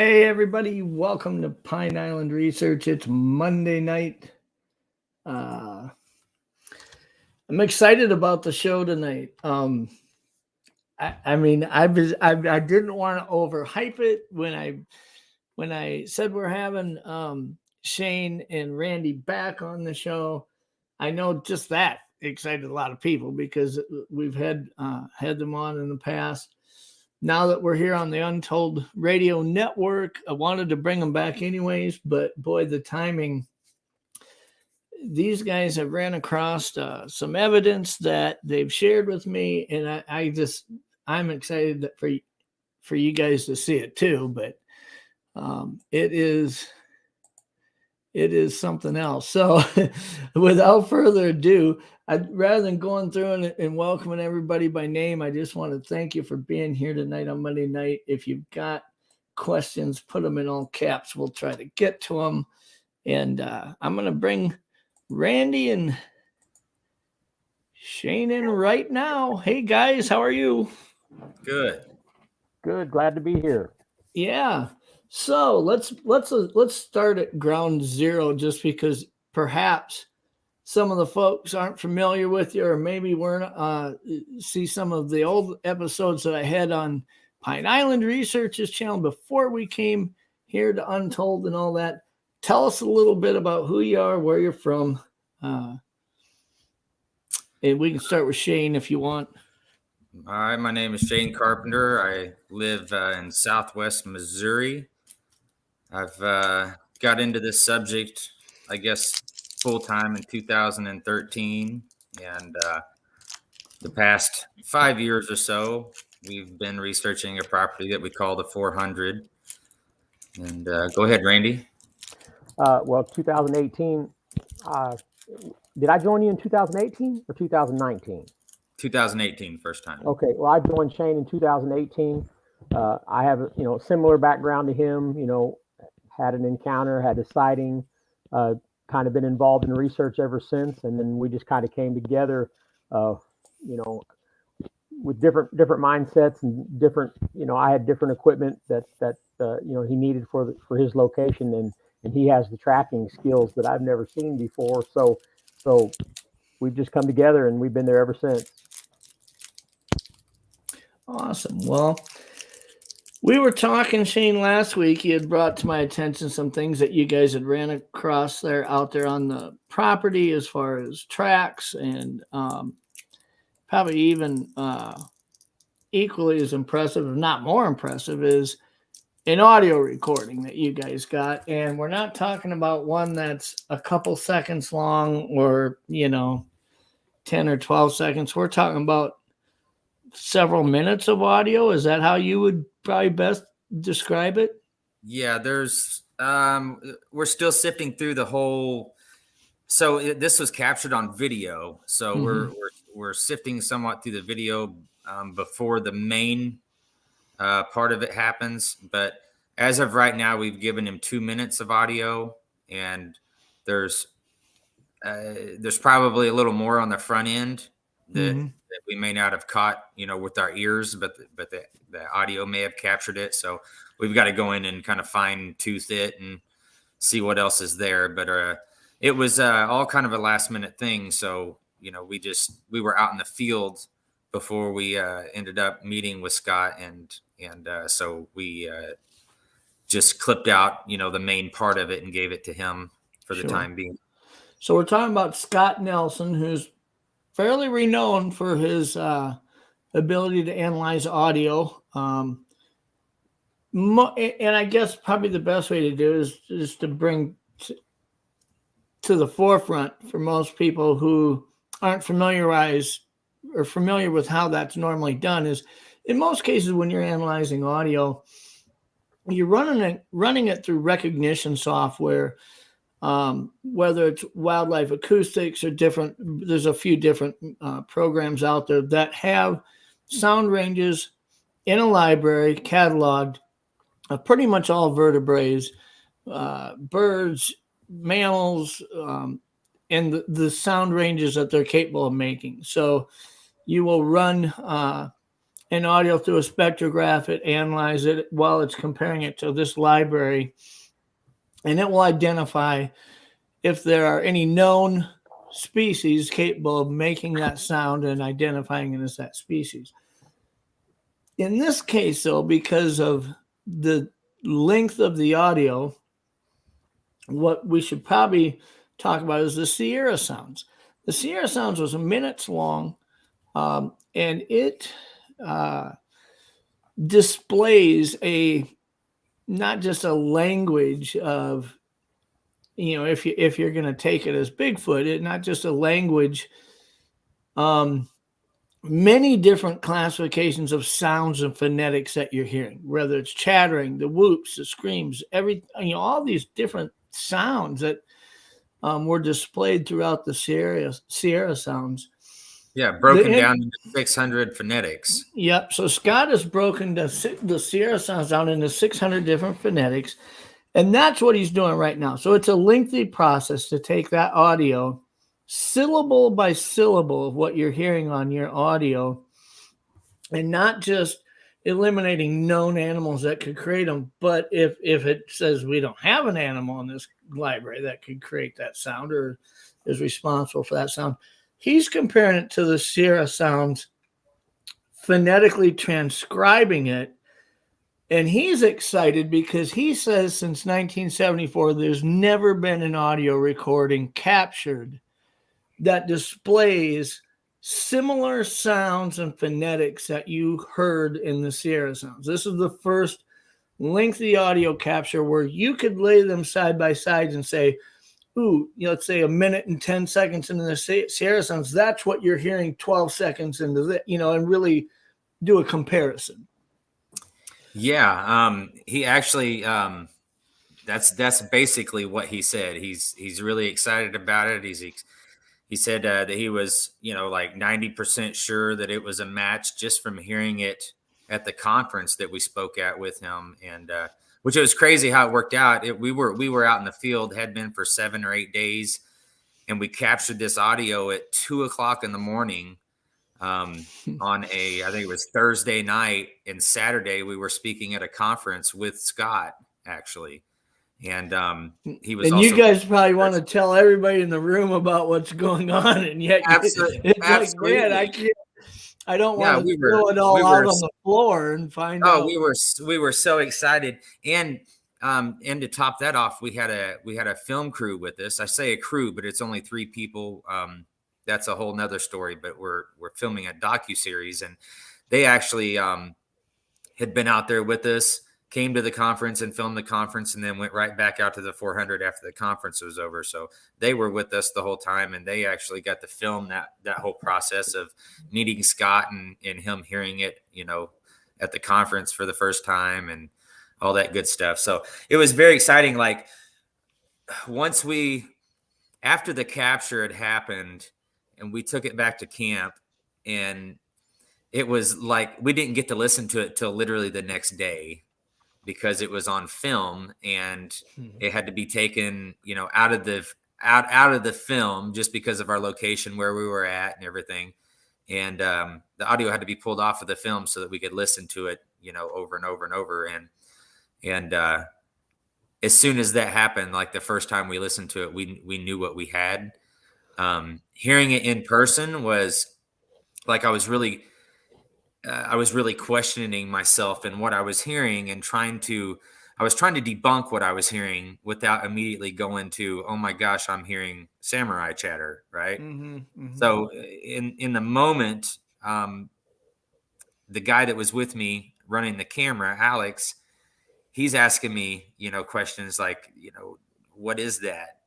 Hey, everybody. Welcome to Pine Island Research. It's Monday night. I'm excited about the show tonight. I didn't want to overhype it when I said we're having Shane and Randy back on the show. I know just that excited a lot of people because we've had them on in the past. Now that we're here on the Untold Radio Network, I wanted to bring them back anyways, but boy, the timing. These guys have ran across some evidence that they've shared with me, and I'm excited for you guys to see it too. But it is something else. So, without further ado, rather than going through and welcoming everybody by name, I just want to thank you for being here tonight on Monday night. If you've got questions, put them in all caps. We'll try to get to them. And I'm going to bring Randy and Shane in right now. Hey, guys, how are you? Good. Glad to be here. Yeah. So let's start at ground zero, just because perhaps some of the folks aren't familiar with you, or maybe weren't see some of the old episodes that I had on Pine Island Research's channel before we came here to Untold and all that. Tell us a little bit about who you are, where you're from, and we can start with Shane if you want. All right. My name is Shane Carpenter. I live in Southwest Missouri. I've got into this subject, I guess, full-time in 2013. And the past 5 years or so, we've been researching a property that we call the 400. And go ahead, Randy. Well, 2018. Did I join you in 2018 or 2019? 2018, first time. Okay. Well, I joined Shane in 2018. I have a similar background to him. Had an encounter, had a sighting, kind of been involved in research ever since, and then we just kind of came together, with different mindsets and different. I had different equipment that he needed for his location, and he has the tracking skills that I've never seen before. So we've just come together, and we've been there ever since. Awesome. Well, we were talking, Shane, last week. You had brought to my attention some things that you guys had ran across out there on the property, as far as tracks, and probably even equally as impressive, if not more impressive, is an audio recording that you guys got. And we're not talking about one that's a couple seconds long or 10 or 12 seconds. We're talking about several minutes of audio. Is that how you would probably best describe it? Yeah, there's we're still sifting through the whole. So this was captured on video. So we're sifting somewhat through the video before the main part of it happens. But as of right now, we've given him 2 minutes of audio, and there's probably a little more on the front end that we may not have caught, with our ears, but the audio may have captured it. So we've got to go in and kind of fine tooth it and see what else is there. But it was all kind of a last minute thing. So, we were out in the field before we ended up meeting with Scott. And so we just clipped out, the main part of it and gave it to him for the time being. So we're talking about Scott Nelson, who's fairly renowned for his ability to analyze audio. And I guess probably the best way to do it is to bring to the forefront for most people who aren't familiar with how that's normally done, is in most cases when you're analyzing audio, you're running it through recognition software. Whether it's Wildlife Acoustics or different, there's a few different programs out there that have sound ranges in a library cataloged of pretty much all vertebrates, birds, mammals, and the sound ranges that they're capable of making. So you will run an audio through a spectrograph, it analyzes it while it's comparing it to this library, and it will identify if there are any known species capable of making that sound and identifying it as that species. In this case, though, because of the length of the audio, what we should probably talk about is the Sierra sounds. The Sierra sounds was minutes long, and it displays not just a language of, if you're going to take it as Bigfoot, it not just a language, many different classifications of sounds and phonetics that you're hearing, whether it's chattering, the whoops, the screams, all these different sounds that were displayed throughout the Sierra sounds. Yeah, broken down into 600 phonetics. Yep. So Scott has broken the Sierra sounds down into 600 different phonetics, and that's what he's doing right now. So it's a lengthy process to take that audio, syllable by syllable of what you're hearing on your audio, and not just eliminating known animals that could create them, but if it says we don't have an animal in this library that could create that sound or is responsible for that sound, he's comparing it to the Sierra sounds, phonetically transcribing it. And he's excited because he says since 1974, there's never been an audio recording captured that displays similar sounds and phonetics that you heard in the Sierra sounds. This is the first lengthy audio capture where you could lay them side by side and say, ooh, let's say a minute and 10 seconds into the Sierra sounds, that's what you're hearing 12 seconds into the, and really do a comparison. Yeah. He actually, that's basically what he said. He's really excited about it. He said that he was, like 90% sure that it was a match just from hearing it at the conference that we spoke at with him. And, which was crazy how it worked out. We were out in the field, had been for 7 or 8 days, and we captured this audio at 2:00 in the morning on I think it was Thursday night, and Saturday we were speaking at a conference with Scott actually. And he was. And you guys probably want to tell everybody in the room about what's going on, and yet absolutely. Like, man, I can't. I don't want to throw it all out on the floor and find out. We were so excited, and to top that off, we had a film crew with us. I say a crew, but it's only 3 people. That's a whole nother story. But we're filming a docuseries, and they actually had been out there with us, came to the conference and filmed the conference, and then went right back out to the 400 after the conference was over. So they were with us the whole time, and they actually got to film that whole process of meeting Scott and him hearing it, at the conference for the first time and all that good stuff. So it was very exciting. Like after the capture had happened and we took it back to camp, and it was like, we didn't get to listen to it till literally the next day, because it was on film and it had to be taken, out of the film just because of our location where we were at and everything. And the audio had to be pulled off of the film so that we could listen to it, over and over and over. And as soon as that happened, like the first time we listened to it, we knew what we had. Hearing it in person was like, I was really questioning myself and what I was hearing, and I was trying to debunk what I was hearing without immediately going to, oh my gosh, I'm hearing samurai chatter. Right. Mm-hmm, mm-hmm. So in the moment, the guy that was with me running the camera, Alex, he's asking me, questions like, what is that?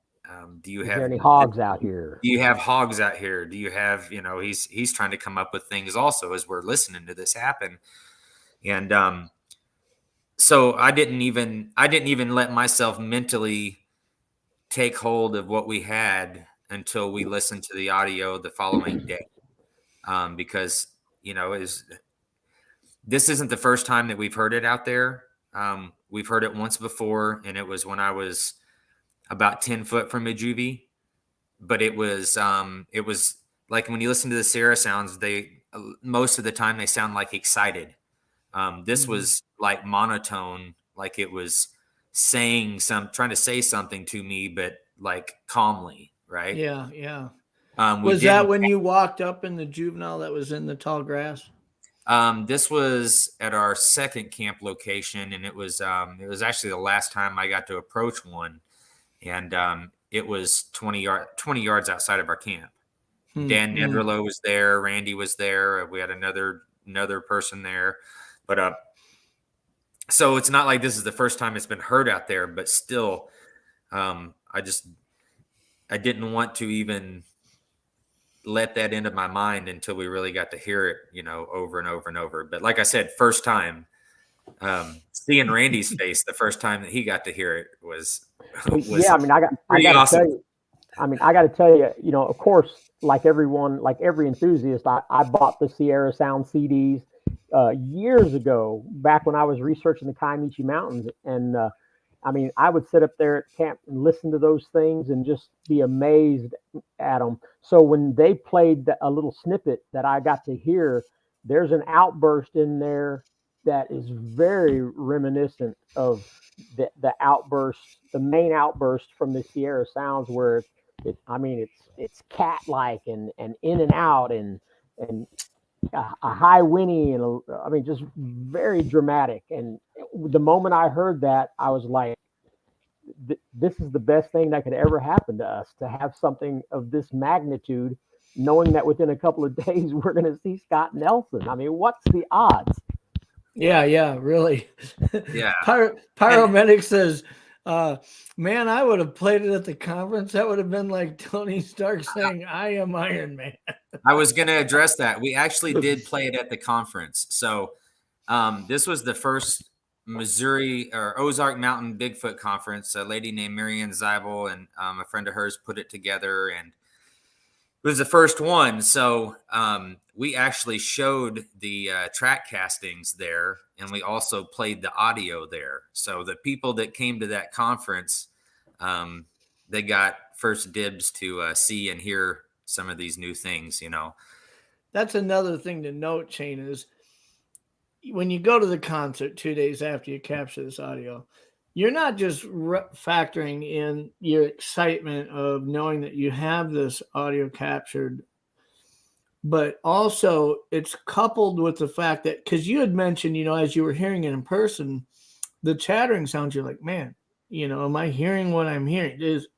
Do you have any hogs out here? Do you have hogs out here? Do you have, he's trying to come up with things also as we're listening to this happen. And so I didn't even let myself mentally take hold of what we had until we listened to the audio the following day. Because, this isn't the first time that we've heard it out there. We've heard it once before, and it was when I was about 10 foot from a juvie. But it was like when you listen to the Sierra sounds, most of the time they sound like excited. This was like monotone, like it was trying to say something to me, but like calmly, right? Yeah, yeah. We Was did. that when you walked up in the juvenile that was in the tall grass? This was at our second camp location, and it was actually the last time I got to approach one, and it was 20 yards outside of our camp. Dan Nedrolo was there, Randy was there, we had another person there, but so it's not like this is the first time it's been heard out there, but still, I didn't want to even let that into my mind until we really got to hear it, over and over and over. But like I said, first time, seeing Randy's face the first time that he got to hear it was yeah. I mean, I got to awesome. tell you. I mean, I got to tell you, of course, like everyone, like every enthusiast, I bought the Sierra Sound CDs years ago, back when I was researching the Kiamichi Mountains, and I mean, I would sit up there at camp and listen to those things and just be amazed at them. So when they played a little snippet that I got to hear, there's an outburst in there that is very reminiscent of the outburst, the main outburst from the Sierra Sounds, where it's cat-like and in and out and a high whinny and just very dramatic. And the moment I heard that, I was like, this is the best thing that could ever happen to us, to have something of this magnitude, knowing that within a couple of days we're going to see Scott Nelson. I mean, what's the odds? Yeah, really. Yeah. Pyromedic says, man, I would have played it at the conference. That would have been like Tony Stark saying, I am Iron Man. I was going to address that. We actually did play it at the conference. So this was the first Missouri or Ozark Mountain Bigfoot conference. A lady named Marianne Zeibel and a friend of hers put it together, and it was the first one. So we actually showed the track castings there, and we also played the audio there. So the people that came to that conference, they got first dibs to see and hear some of these new things, That's another thing to note, Shane, is when you go to the concert 2 days after you capture this audio, you're not just factoring in your excitement of knowing that you have this audio captured, but also it's coupled with the fact that, because you had mentioned, as you were hearing it in person, the chattering sounds, you're like, man, am I hearing what I'm hearing? Is,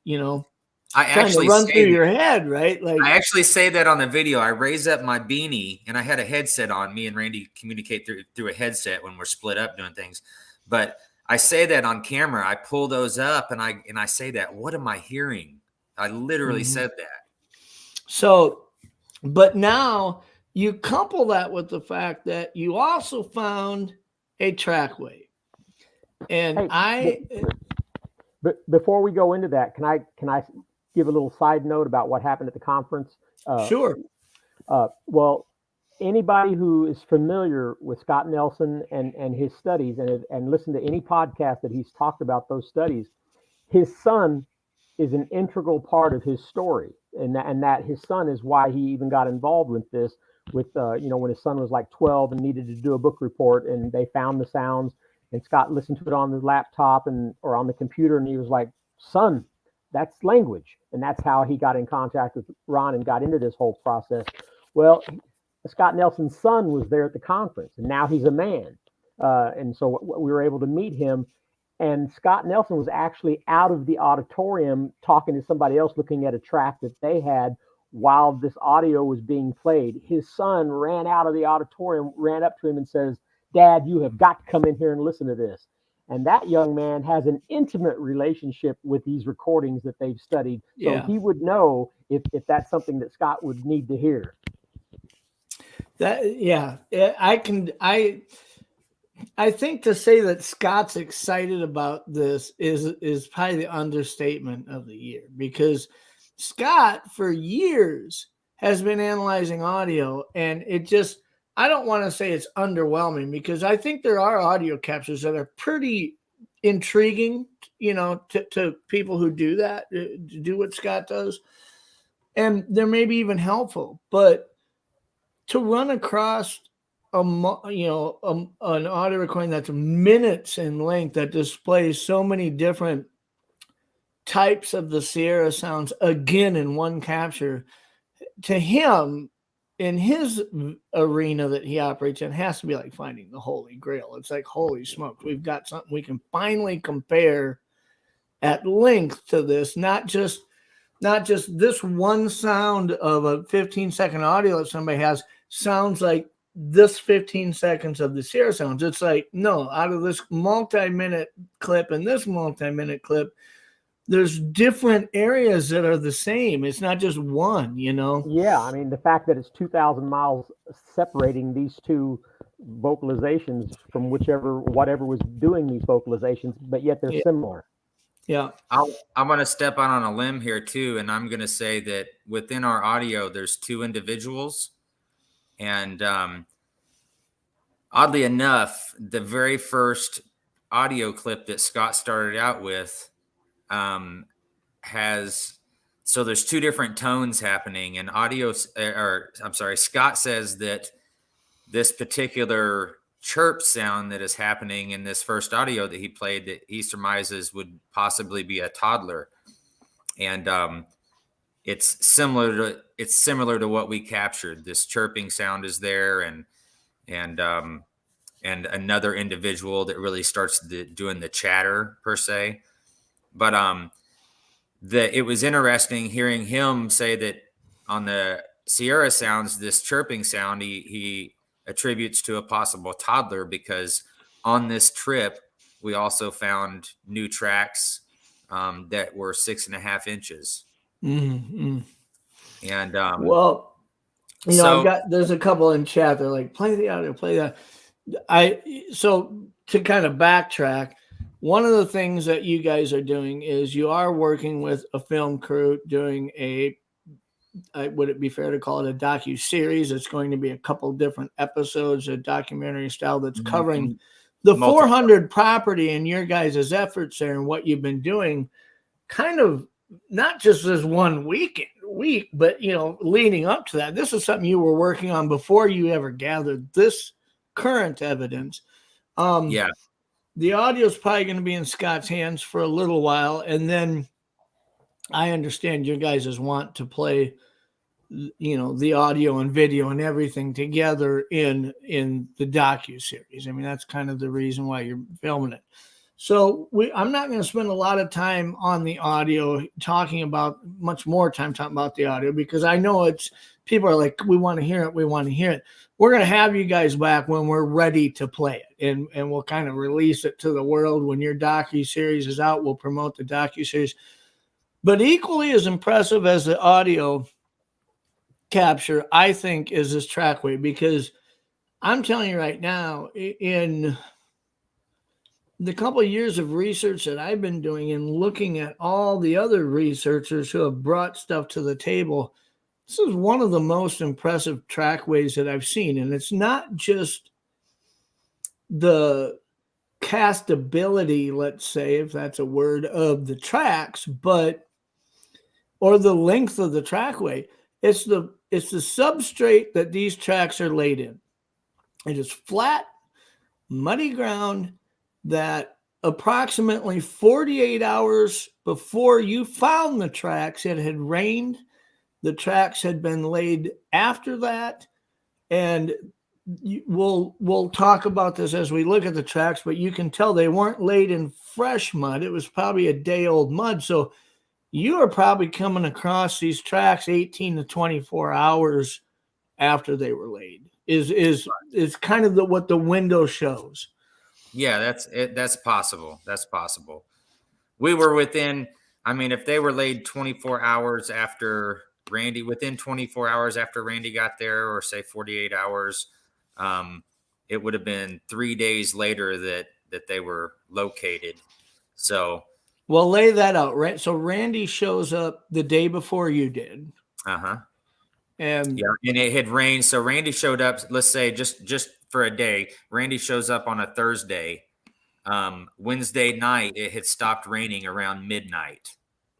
I trying actually to run through your head, right? Like, I actually say that on the video. I raise up my beanie, and I had a headset on. Me and Randy communicate through a headset when we're split up doing things. But I say that on camera. I pull those up, and I say that. What am I hearing? I literally said that. So, but now you couple that with the fact that you also found a trackway, and But before we go into that, can I give a little side note about what happened at the conference? Sure. Well, anybody who is familiar with Scott Nelson and his studies and listen to any podcast that he's talked about those studies, his son is an integral part of his story, and that his son is why he even got involved with this. With when his son was like 12 and needed to do a book report, and they found the sounds, and Scott listened to it on the laptop or on the computer, and he was like, "Son, that's language," and that's how he got in contact with Ron and got into this whole process. Well, Scott Nelson's son was there at the conference, and now he's a man, and so we were able to meet him. And Scott Nelson was actually out of the auditorium talking to somebody else, looking at a track that they had while this audio was being played. His son ran out of the auditorium, ran up to him and says, "Dad, you have got to come in here and listen to this." And that young man has an intimate relationship with these recordings that they've studied. So he would know if that's something that Scott would need to hear. I think to say that Scott's excited about this is probably the understatement of the year, because Scott for years has been analyzing audio, and I don't want to say it's underwhelming, because I think there are audio captures that are pretty intriguing, to people who do that, do what Scott does. And they're maybe even helpful, but to run across an audio recording that's minutes in length that displays so many different types of the Sierra sounds again in one capture, to him, in his arena that he operates in, has to be like finding the Holy Grail. It's like, holy smokes, we've got something we can finally compare at length to this, not just this one sound of a 15-second audio that somebody has sounds like this 15 seconds of the Sierra sounds. It's like, no, out of this multi-minute clip and this multi-minute clip, there's different areas that are the same. It's not just one, you know? Yeah, I mean, the fact that it's 2,000 miles separating these two vocalizations from whatever was doing these vocalizations, but yet they're similar. Yeah. I'm going to step out on a limb here too, and I'm going to say that within our audio, there's two individuals. And oddly enough, the very first audio clip that Scott started out with so there's two different tones happening, and Scott says that this particular chirp sound that is happening in this first audio that he played, that he surmises would possibly be a toddler. And it's similar to what we captured. This chirping sound is there, and another individual that really starts doing the chatter per se. But it was interesting hearing him say that on the Sierra sounds, this chirping sound he attributes to a possible toddler, because on this trip we also found new tracks that were 6.5 inches. Mm-hmm. And there's a couple in chat. They're like, play the audio, play that. So to kind of backtrack, one of the things that you guys are doing is you are working with a film crew doing would it be fair to call it a docu-series? It's going to be a couple different episodes, a documentary style that's covering the 400 property and your guys' efforts there and what you've been doing, kind of not just this one week, but, leading up to that. This is something you were working on before you ever gathered this current evidence. The audio is probably going to be in Scott's hands for a little while, and then I understand your guys' want to play, the audio and video and everything together in the docu-series. I mean, that's kind of the reason why you're filming it. So I'm not going to spend a lot of time on the audio much more time talking about the audio, because I know people are like, we want to hear it. We want to hear it. We're going to have you guys back when we're ready to play it, and we'll kind of release it to the world. When your docu-series is out, we'll promote the docu-series. But equally as impressive as the audio capture, I think, is this trackway, because I'm telling you right now, in the couple of years of research that I've been doing and looking at all the other researchers who have brought stuff to the table, this is one of the most impressive trackways that I've seen. And it's not just the castability, let's say, if that's a word, of the tracks, or the length of the trackway. It's the substrate that these tracks are laid in. It is flat, muddy ground that approximately 48 hours before you found the tracks, it had rained. The tracks had been laid after that. And we'll talk about this as we look at the tracks, but you can tell they weren't laid in fresh mud. It was probably a day-old mud. So you are probably coming across these tracks 18 to 24 hours after they were laid. Is kind of what the window shows. Yeah, that's possible. That's possible. We were within, if they were laid 24 hours after Randy, within 24 hours after Randy got there, or say 48 hours, it would have been 3 days later that they were located. So, well, lay that out. So Randy shows up the day before you did. And it had rained. So Randy showed up, let's say just for a day. Randy shows up on a Thursday. Wednesday night, it had stopped raining around midnight.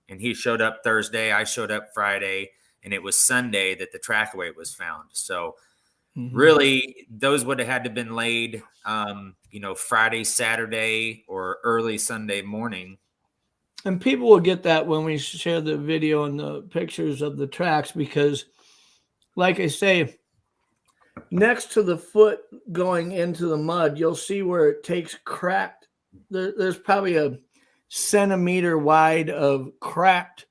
And he showed up Thursday. I showed up Friday. And it was Sunday that the trackway was found. So Really, those would have had to been laid, Friday, Saturday, or early Sunday morning. And people will get that when we share the video and the pictures of the tracks, because, like I say, next to the foot going into the mud, you'll see where it takes cracked. There's probably a centimeter wide of cracked,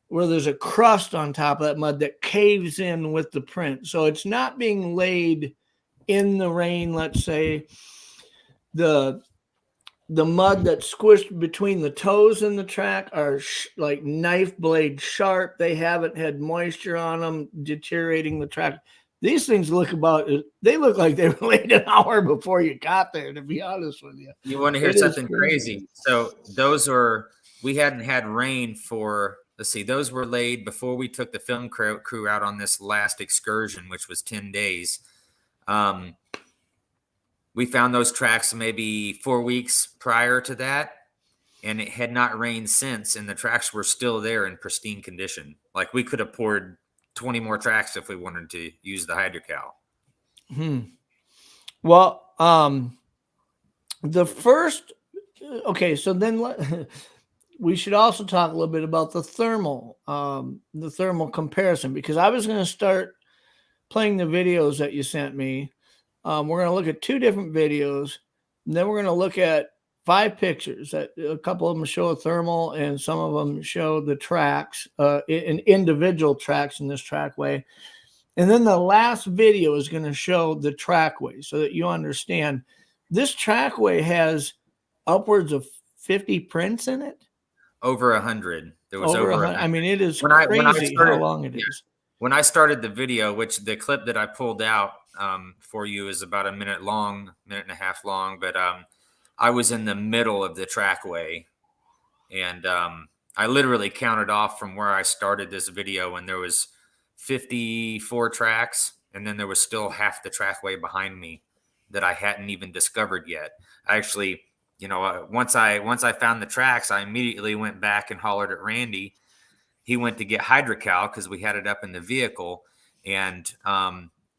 where there's a crust on top of that mud that caves in with the print. So it's not being laid in the rain. Let's say the mud that's squished between the toes in the track are like knife blade sharp. They haven't had moisture on them, deteriorating the track. These things look like they were laid an hour before you got there, to be honest with you. You want to hear something crazy? So we hadn't had rain for, let's see, those were laid before we took the film crew out on this last excursion, which was 10 days. We found those tracks maybe 4 weeks prior to that, and it had not rained since, and the tracks were still there in pristine condition. Like, we could have poured 20 more tracks if we wanted to use the hydrocal. Well, the first, okay, so then we should also talk a little bit about the thermal comparison, because I was going to start playing the videos that you sent me. We're going to look at 2 different videos, and then we're going to look at 5 pictures. That a couple of them show a thermal, and some of them show the tracks, in individual tracks in this trackway. And then the last video is going to show the trackway, so that you understand this trackway has upwards of 50 prints in it. Over 100. There was over 100. I mean, it is crazy how long it is. When I started the video, which the clip that I pulled out for you is about a minute and a half long, but I was in the middle of the trackway, and I literally counted off from where I started this video, and there was 54 tracks, and then there was still half the trackway behind me that I hadn't even discovered yet. I actually, once I found the tracks, I immediately went back and hollered at Randy. He went to get hydrocal because we had it up in the vehicle, and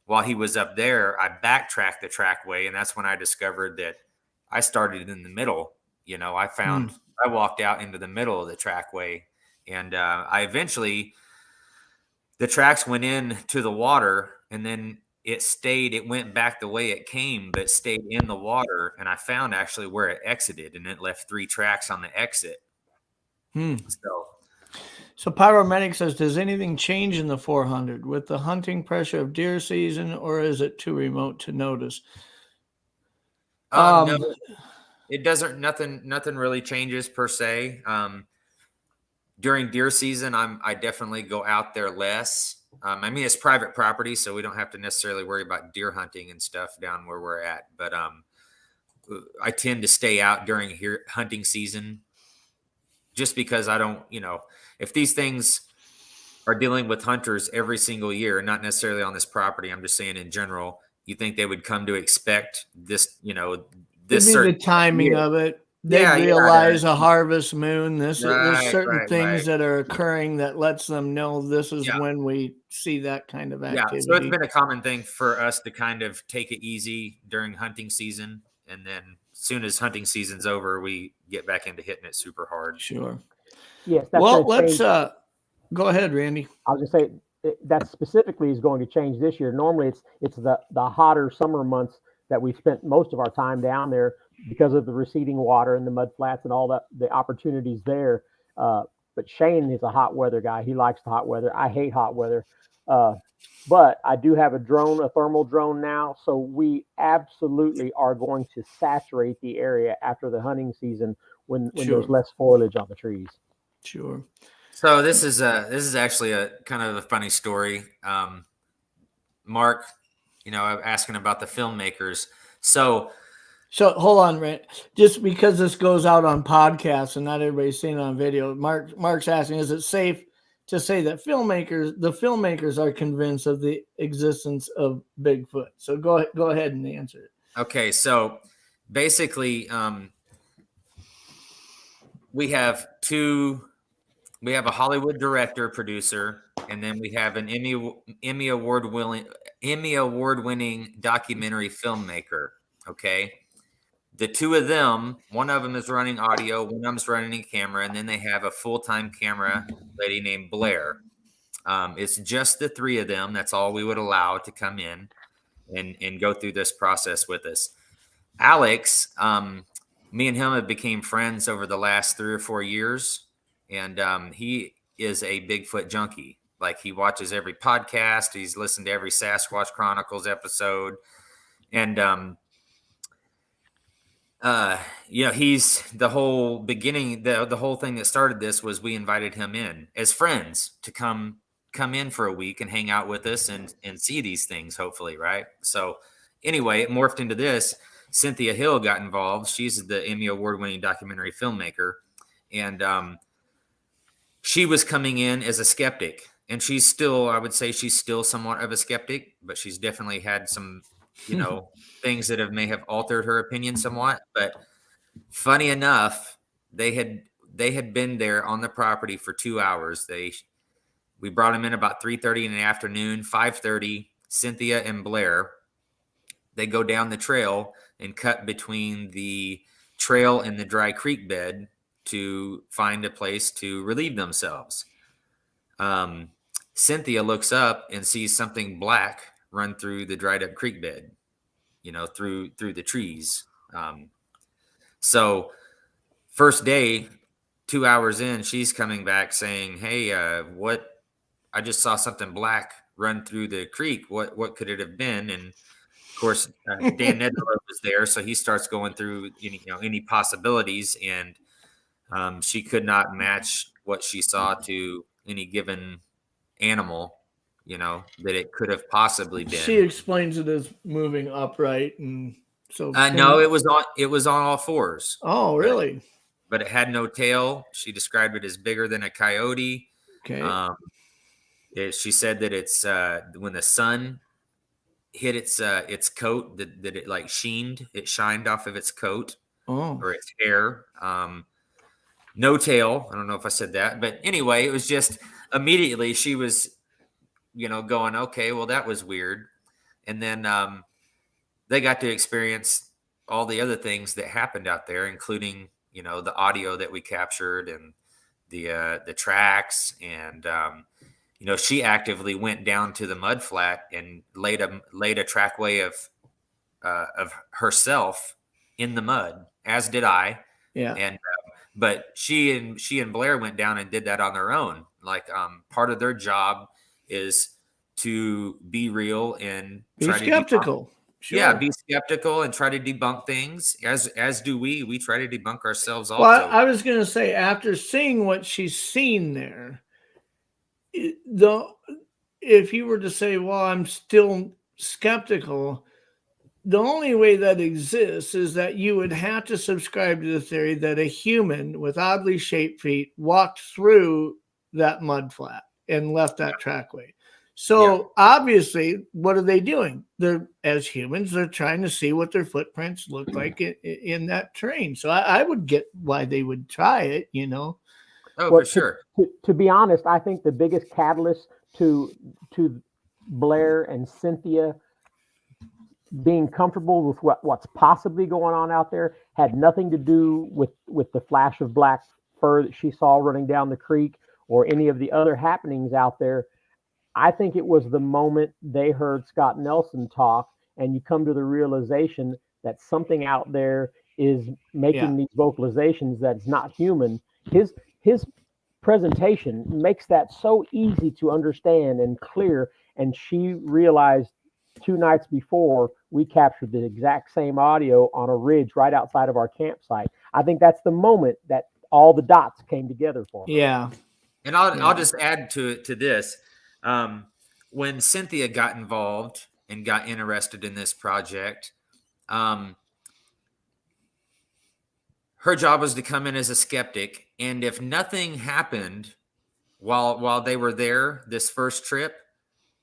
while he was up there, I backtracked the trackway, and that's when I discovered that I started in the middle. I walked out into the middle of the trackway, and I eventually, the tracks went in to the water, and then it went back the way it came, but stayed in the water. And I found actually where it exited, and it left 3 tracks on the exit. So Pyromedic says, does anything change in the 400 with the hunting pressure of deer season, or is it too remote to notice? No, it doesn't. Nothing really changes per se. During deer season, I definitely go out there less. I mean, it's private property, so we don't have to necessarily worry about deer hunting and stuff down where we're at. But I tend to stay out during hunting season, just because I don't, if these things are dealing with hunters every single year, not necessarily on this property, I'm just saying in general, you think they would come to expect this, this the timing of it. They realize a harvest moon. There's certain things that are occurring that lets them know this is when we see that kind of activity. Yeah, so it's been a common thing for us to kind of take it easy during hunting season, and then as soon as hunting season's over, we get back into hitting it super hard. Sure. Yes. Well, let's go ahead, Randy. I was going to say that specifically is going to change this year. Normally, it's the hotter summer months that we spent most of our time down there because of the receding water and the mud flats and all that, the opportunities there. But Shane is a hot weather guy. He likes the hot weather. I hate hot weather. But I do have a thermal drone now. So we absolutely are going to saturate the area after the hunting season when there's less foliage on the trees. Sure. So this is actually a kind of a funny story. Mark, asking about the filmmakers. So hold on, Rand. Just because this goes out on podcasts and not everybody's seeing it on video, Mark's asking, is it safe to say that the filmmakers are convinced of the existence of Bigfoot? So go ahead and answer it. Okay, so basically, we have a Hollywood director, producer, and then we have an Emmy award winning documentary filmmaker. Okay. The two of them, one of them is running audio, one of them is running camera, and then they have a full-time camera lady named Blair. It's just the three of them. That's all we would allow to come in and go through this process with us. Alex, me and him have became friends over the last 3 or 4 years, and he is a Bigfoot junkie. Like, he watches every podcast. He's listened to every Sasquatch Chronicles episode. And, he's the whole beginning, the whole thing that started this was we invited him in as friends to come in for a week and hang out with us and see these things, hopefully. Right. So anyway, it morphed into this. Cynthia Hill got involved. She's the Emmy award-winning documentary filmmaker. And she was coming in as a skeptic. And she's still, I would say she's still somewhat of a skeptic, but she's definitely had some, things that may have altered her opinion somewhat. But funny enough, they had been there on the property for 2 hours. We brought them in about 3:30 in the afternoon. 5:30, Cynthia and Blair, they go down the trail and cut between the trail and the dry creek bed to find a place to relieve themselves. Cynthia looks up and sees something black run through the dried up creek bed, through the trees. So first day, 2 hours in, she's coming back saying, "Hey, I just saw something black run through the creek. What could it have been?" And of course, Dan Nedler was there, so he starts going through any possibilities, and she could not match what she saw to any given animal, that it could have possibly been. She explains it as moving upright, and so no, it was on all fours. Oh, really? But it had no tail. She described it as bigger than a coyote. Okay. She said that it's when the sun hit its coat that it like shined off of its coat or its hair. No tail. I don't know if I said that, but anyway, it was just immediately she was, going, okay, well, that was weird. And then they got to experience all the other things that happened out there, including, the audio that we captured and the tracks. And, she actively went down to the mud flat and laid a trackway of herself in the mud, as did I. Yeah. And, but she and Blair went down and did that on their own. Like, part of their job is to be real and be skeptical. Sure. Yeah, be skeptical and try to debunk things. As do we. We try to debunk ourselves also. Well, I was going to say, after seeing what she's seen there, if you were to say, well, I'm still skeptical, the only way that exists is that you would have to subscribe to the theory that a human with oddly shaped feet walked through that mud flat and left that trackway. So obviously, what are they doing? As humans, they're trying to see what their footprints look like in that terrain. So I would get why they would try it, Oh, for sure. To be honest, I think the biggest catalyst to Blair and Cynthia being comfortable with what's possibly going on out there had nothing to do with the flash of black fur that she saw running down the creek or any of the other happenings out there. I think it was the moment they heard Scott Nelson talk, and you come to the realization that something out there is making these vocalizations that's not human. His presentation makes that so easy to understand and clear. And she realized 2 nights before we captured the exact same audio on a ridge right outside of our campsite. I think that's the moment that all the dots came together for her. Yeah. And I'll just add to this. When Cynthia got involved and got interested in this project, her job was to come in as a skeptic. And if nothing happened while they were there, this first trip,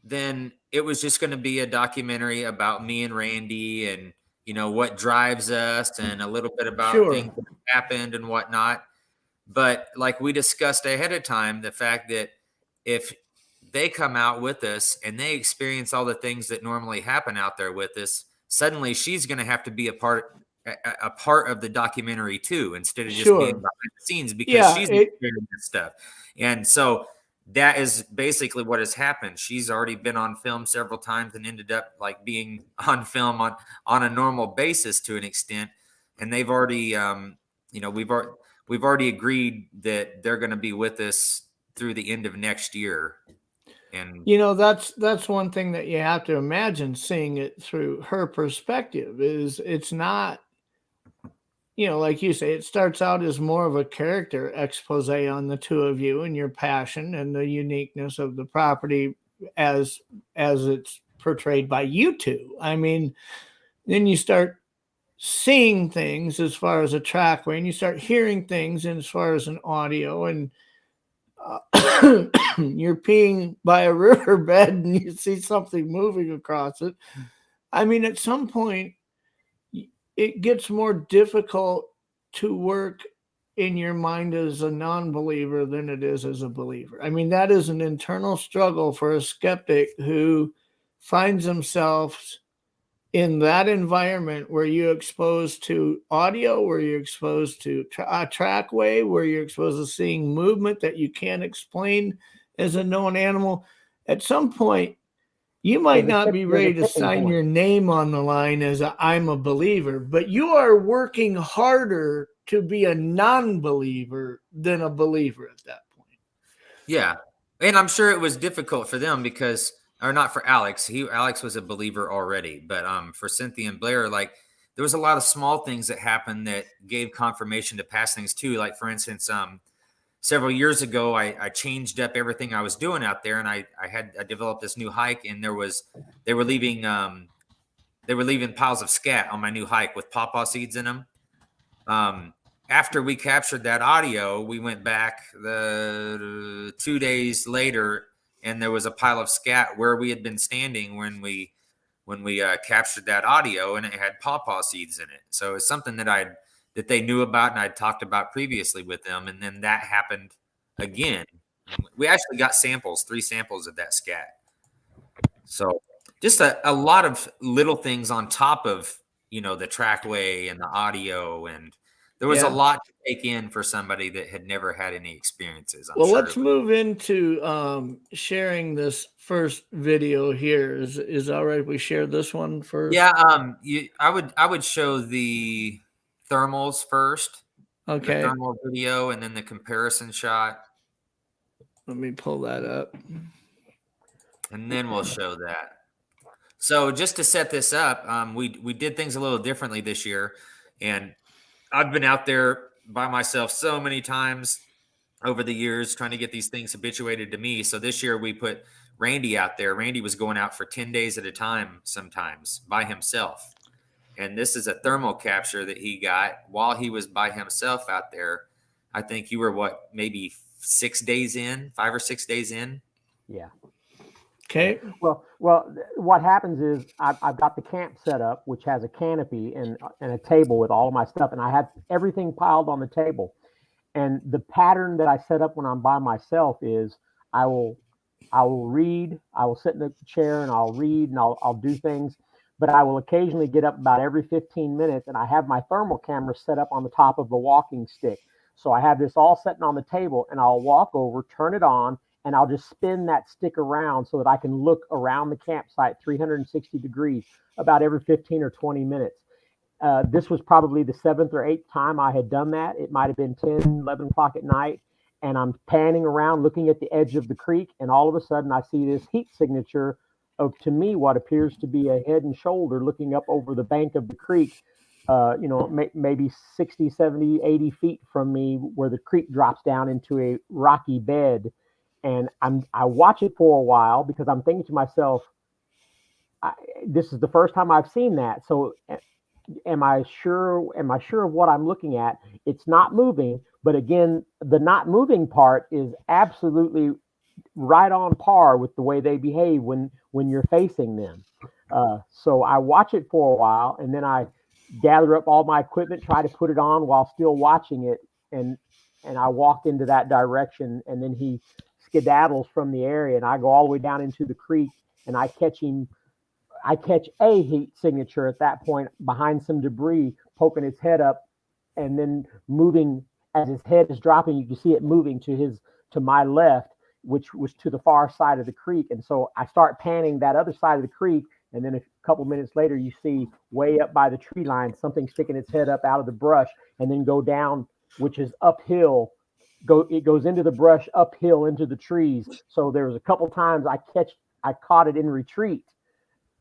then it was just going to be a documentary about me and Randy and, what drives us and a little bit about things that happened and whatnot. But like we discussed ahead of time, the fact that if they come out with us and they experience all the things that normally happen out there with us, suddenly she's going to have to be a part of the documentary too, instead of just being Sure. behind the scenes, because Yeah, she's experiencing this stuff. And so that is basically what has happened. She's already been on film several times and ended up like being on film on a normal basis to an extent. And they've already, we've already agreed that they're going to be with us through the end of next year. And that's one thing that you have to imagine, seeing it through her perspective. Is it's not, like you say, it starts out as more of a character expose on the two of you and your passion and the uniqueness of the property as it's portrayed by you two. I mean, then you start seeing things as far as a trackway, and you start hearing things as far as an audio, and you're peeing by a riverbed and you see something moving across it. I mean, at some point, it gets more difficult to work in your mind as a non-believer than it is as a believer. I mean, that is an internal struggle for a skeptic who finds themselves in that environment where you're exposed to audio, where you're exposed to trackway, where you're exposed to seeing movement that you can't explain as a known animal. At some point, you might not be ready to sign your name on the line as I'm a believer, but you are working harder to be a non-believer than a believer at that point. Yeah. And I'm sure it was difficult for them because, or not for Alex. Alex was a believer already, but for Cynthia and Blair, like there was a lot of small things that happened that gave confirmation to past things too. Like for instance, several years ago, I changed up everything I was doing out there, and I developed this new hike, and they were leaving piles of scat on my new hike with pawpaw seeds in them. After we captured that audio, we went back 2 days later, and there was a pile of scat where we had been standing when we captured that audio, and it had pawpaw seeds in it. So it's something that they knew about and I'd talked about previously with them. And then that happened again. We actually got 3 samples of that scat. So just a lot of little things on top of, the trackway and the audio. And there was a lot to take in for somebody that had never had any experiences. Well, let's move into sharing this first video here. Is all right if we share this one first? Yeah, I would show the thermals first. Okay. The thermal video and then the comparison shot. Let me pull that up. And then we'll show that. So just to set this up, we did things a little differently this year. And I've been out there by myself so many times over the years trying to get these things habituated to me. So this year we put Randy out there. Randy was going out for 10 days at a time sometimes by himself. And this is a thermal capture that he got while he was by himself out there. I think you were maybe 5 or 6 days in? Yeah. Okay. Well, what happens is I've got the camp set up, which has a canopy and a table with all of my stuff, and I have everything piled on the table. And the pattern that I set up when I'm by myself is I will read, I will sit in the chair and I'll read and I'll do things. But I will occasionally get up about every 15 minutes, and I have my thermal camera set up on the top of the walking stick. So I have this all sitting on the table, and I'll walk over, turn it on, and I'll just spin that stick around so that I can look around the campsite 360 degrees about every 15 or 20 minutes. This was probably the 7th or 8th time I had done that. It might have been 10, 11 o'clock at night, and I'm panning around looking at the edge of the creek, and all of a sudden I see this heat signature of, to me, what appears to be a head and shoulder looking up over the bank of the creek, maybe 60, 70, 80 feet from me, where the creek drops down into a rocky bed. And I watch it for a while because I'm thinking to myself, this is the first time I've seen that. So am I sure of what I'm looking at? It's not moving. But again, the not moving part is absolutely right on par with the way they behave when you're facing them. So I watch it for a while, and then I gather up all my equipment, try to put it on while still watching it, and I walked into that direction, and then he skedaddles from the area, and I go all the way down into the creek, and I catch him. I catch a heat signature at that point behind some debris, poking his head up, and then moving as his head is dropping. You can see it moving to my left, which was to the far side of the creek. And so I start panning that other side of the creek, and then a couple minutes later, you see way up by the tree line something sticking its head up out of the brush, and then go down, which is uphill. It goes into the brush, uphill into the trees. So there was a couple times I caught it in retreat,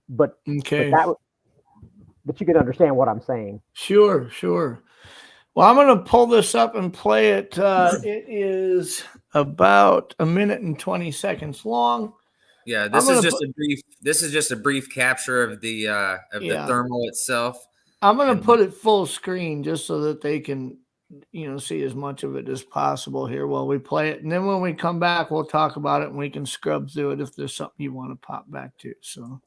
but Okay. but you can understand what I'm saying. Sure. Well, I'm going to pull this up and play it. It is about 1 minute and 20 seconds long. Yeah, this is just a brief capture of the thermal itself. I'm going to put it full screen just so that they can, see as much of it as possible here while we play it. And then when we come back, we'll talk about it and we can scrub through it if there's something you want to pop back to. So.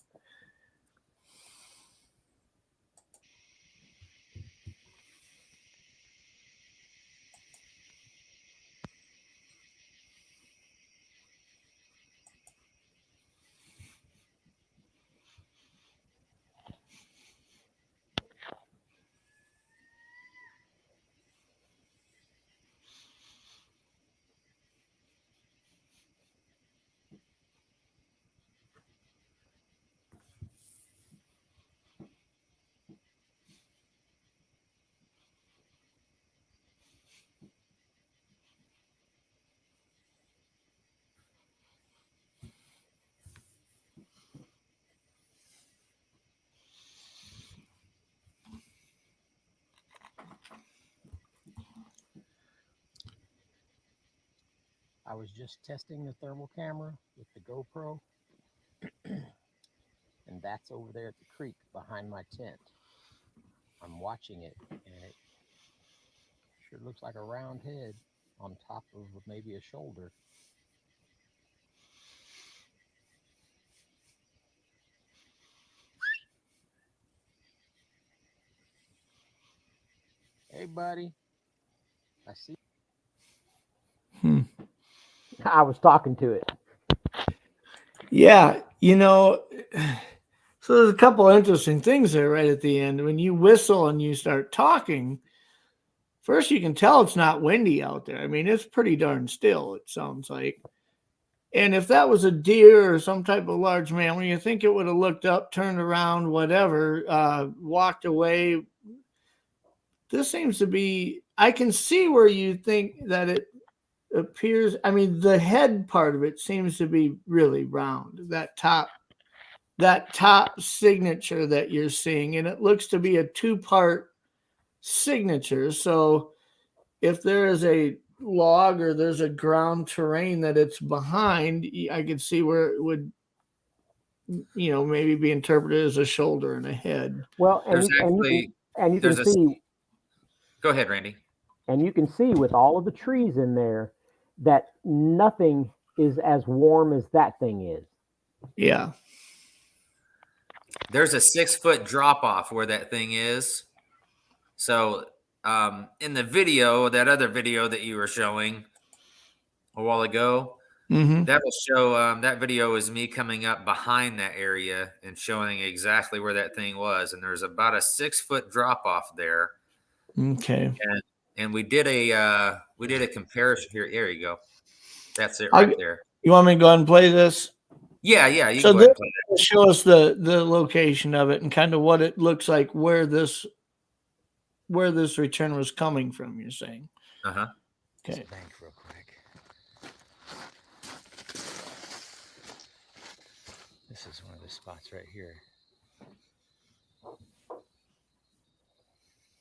I was just testing the thermal camera with the GoPro, and that's over there at the creek behind my tent. I'm watching it, and it sure looks like a round head on top of maybe a shoulder. Hey, buddy. I see. I was talking to it. Yeah, so there's a couple interesting things there right at the end. When you whistle and you start talking, first you can tell it's not windy out there. I mean, it's pretty darn still, it sounds like. And if that was a deer or some type of large mammal, you think it would have looked up, turned around, whatever, walked away. This seems to be, I can see where you think that it appears, I mean, the head part of it seems to be really round, that top signature that you're seeing, and it looks to be a two-part signature. So if there is a log or there's a ground terrain that it's behind, I could see where it would, maybe be interpreted as a shoulder and a head. Well, you can see. Go ahead, Randy. And you can see with all of the trees in there that nothing is as warm as that thing is. Yeah. There's a 6-foot drop off where that thing is. So in the video, that other video that you were showing a while ago, that will show that video is me coming up behind that area and showing exactly where that thing was. And there's about a 6-foot drop off there. Okay. And we did a comparison here. There you go. That's it right there. You want me to go ahead and play this? Yeah. You can go ahead and play that. Show us the location of it and kind of what it looks like, where this return was coming from, you're saying. Uh-huh. Okay. Bank real quick. This is one of the spots right here.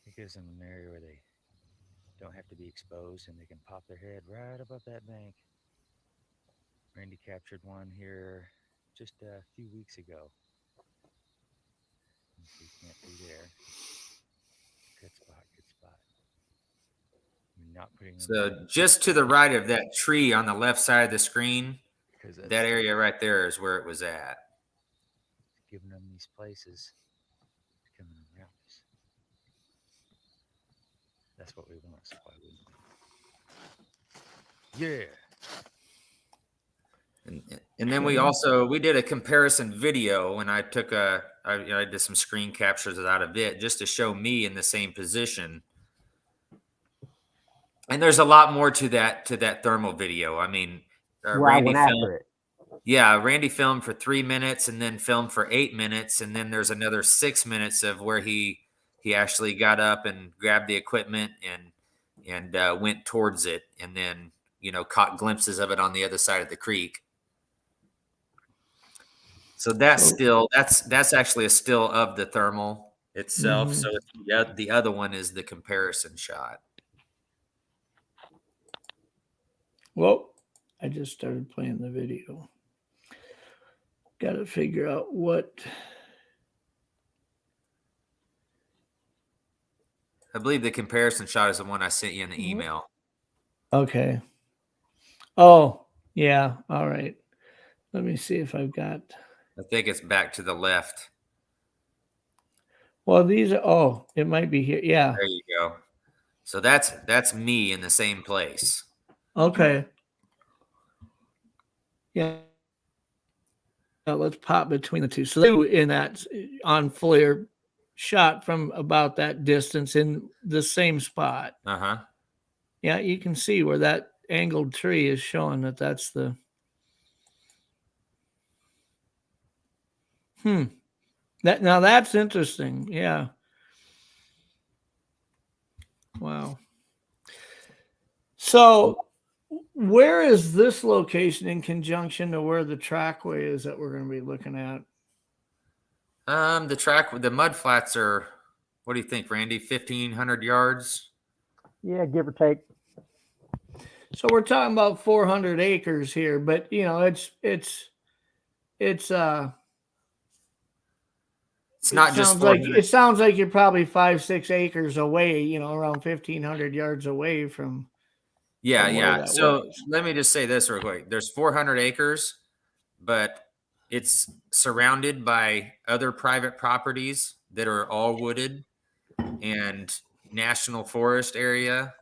It gives them an area where they don't have to be exposed and they can pop their head right above that bank. Randy captured one here just a few weeks ago. You can't be there. Good spot. Not putting so just to the right of that tree on the left side of the screen, that area right there is where it was at. Giving them these places, coming around us. That's what we want. Yeah. And then we did a comparison video, and I did some screen captures out of it just to show me in the same position. And there's a lot more to that thermal video. I mean, Randy filmed, it. Yeah, Randy filmed for 3 minutes and then filmed for 8 minutes, and then there's another 6 minutes of where he actually got up and grabbed the equipment and went towards it, and then caught glimpses of it on the other side of the creek. So that's actually a still of the thermal itself. So the other one is the comparison shot. Well, I just started playing the video. Got to figure out what. I believe the comparison shot is the one I sent you in the email. Okay. Oh, yeah. All right. Let me see if I've got. I think it's back to the left. Well, these are, it might be here. Yeah. There you go. So that's me in the same place. Okay. Yeah. Now let's pop between the two. So in that on flare shot from about that distance in the same spot. Uh-huh. Yeah, you can see where that angled tree is showing that's the. Now that's interesting. Yeah. Wow. So where is this location in conjunction to where the trackway is that we're going to be looking at? The mud flats are, what do you think, Randy? 1,500 yards? Yeah, give or take. So we're talking about 400 acres here, but it's not just it sounds like you're probably 5-6 acres away, around 1,500 yards away from. Yeah. So let me just say this real quick. There's 400 acres, but it's surrounded by other private properties that are all wooded, and national forest area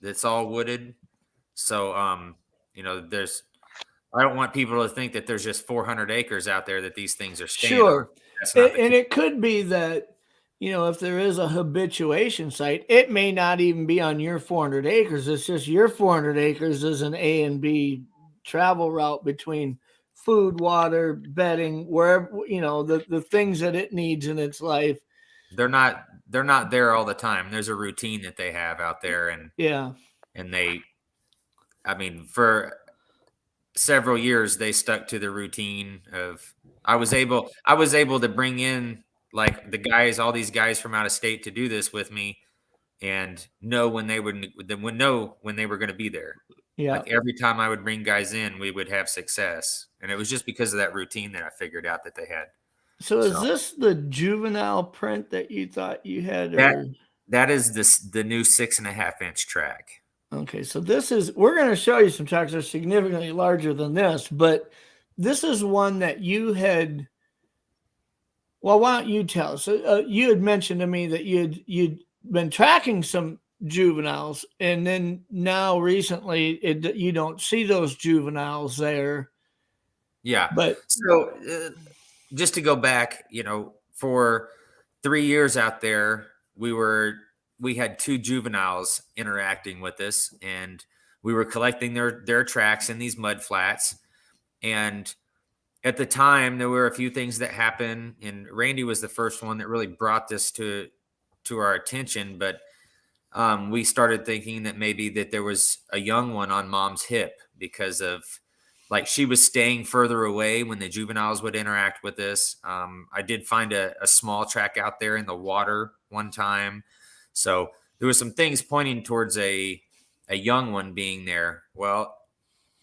that's all wooded. So, I don't want people to think that there's just 400 acres out there that these things are staying on. And it could be that, if there is a habituation site, it may not even be on your 400 acres. It's just your 400 acres is an A and B travel route between food, water, bedding, wherever, the things that it needs in its life. They're not there all the time. There's a routine that they have out there. And for several years, they stuck to the routine of, I was able to bring in all these guys from out of state to do this with me, and know when they were going to be there. Yeah. Like every time I would bring guys in, we would have success. And it was just because of that routine that I figured out that they had. So is this the juvenile print that you thought you had? That is the new 6.5-inch track. Okay. So we're going to show you some tracks that are significantly larger than this, but this is one that you had. Well, why don't you tell us? You had mentioned to me that you'd been tracking some juveniles, and then now recently you don't see those juveniles there. Yeah. But so just to go back, for 3 years out there, we had 2 juveniles interacting with us, and we were collecting their tracks in these mud flats. And at the time, there were a few things that happened, and Randy was the first one that really brought this to our attention. But we started thinking that maybe that there was a young one on Mom's hip, because of she was staying further away when the juveniles would interact with us. I did find a small track out there in the water one time. So there were some things pointing towards a young one being there. Well,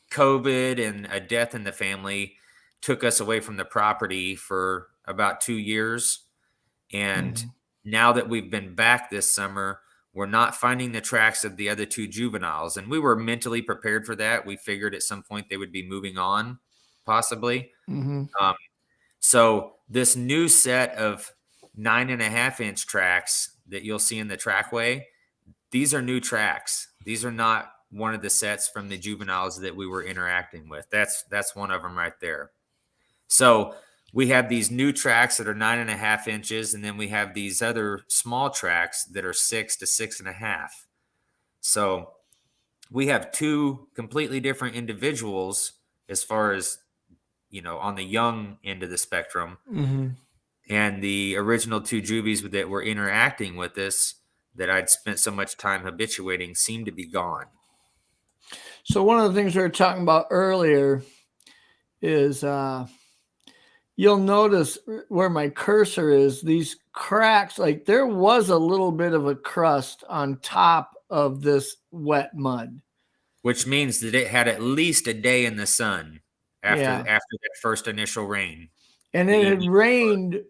COVID and a death in the family took us away from the property for about 2 years. And now that we've been back this summer, we're not finding the tracks of the other 2 juveniles. And we were mentally prepared for that. We figured at some point they would be moving on, possibly. So this new set of 9.5-inch tracks that you'll see in the trackway, these are new tracks. These are not one of the sets from the juveniles that we were interacting with. That's one of them right there. So we have these new tracks that are 9.5 inches, and then we have these other small tracks that are 6 to 6.5. So we have two completely different individuals as far as, on the young end of the spectrum. Mm-hmm. And the original two juvies that were interacting with us that I'd spent so much time habituating seemed to be gone. So one of the things we were talking about earlier is you'll notice where my cursor is, these cracks, like there was a little bit of a crust on top of this wet mud. Which means that it had at least a day in the sun after that first initial rain. And it had rained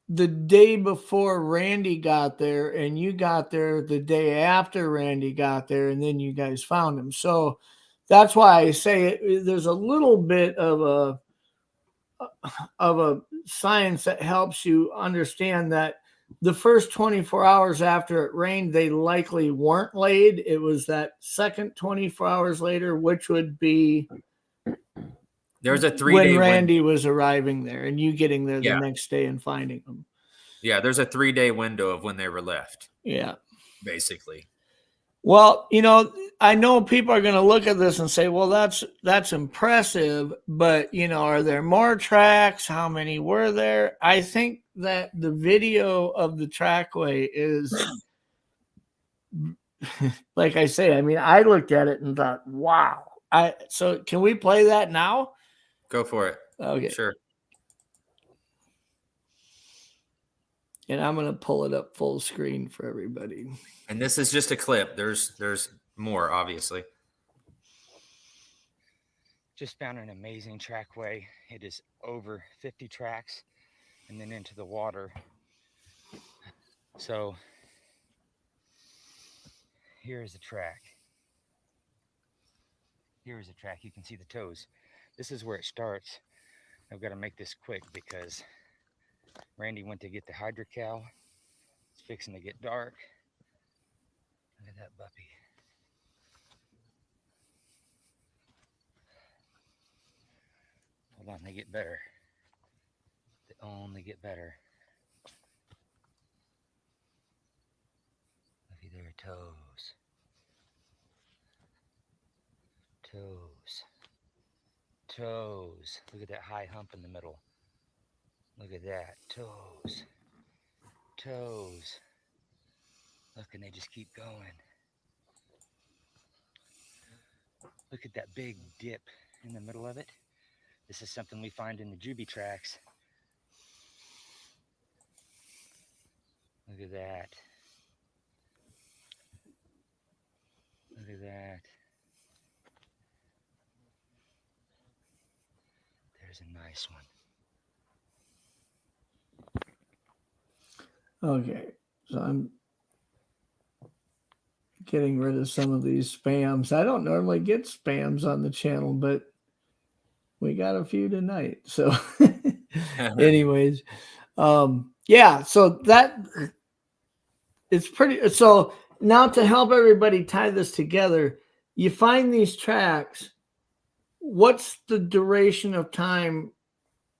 the day before Randy got there, and you got there the day after Randy got there, and then you guys found him. So that's why I say there's a little bit of a science that helps you understand that the first 24 hours after it rained, they likely weren't laid. It was that second 24 hours later, which would be there's a 3-day when Randy was arriving there and you getting there the next day and finding them. Yeah, there's a 3-day window of when they were left. Yeah. Basically. Well, I know people are going to look at this and say, well, that's impressive, but, are there more tracks? How many were there? I think that the video of the trackway is, like I say, I looked at it and thought, wow. So can we play that now? Go for it. Okay. Sure. And I'm going to pull it up full screen for everybody. And this is just a clip. There's more, obviously. Just found an amazing trackway. It is over 50 tracks and then into the water. So here's a track. Here's a track. You can see the toes. This is where it starts. I've got to make this quick because Randy went to get the hydrocal. It's fixing to get dark. Look at that puppy. Hold on, they get better. They only get better. Look at their toes. Toes. Toes. Look at that high hump in the middle. Look at that. Toes. Toes. Look, and they just keep going. Look at that big dip in the middle of it. This is something we find in the juvie tracks. Look at that. Look at that. There's a nice one. Okay, so I'm getting rid of some of these spams. I don't normally get spams on the channel, but we got a few tonight. So anyways, yeah, so that it's pretty. So now to help everybody tie this together, you find these tracks. What's the duration of time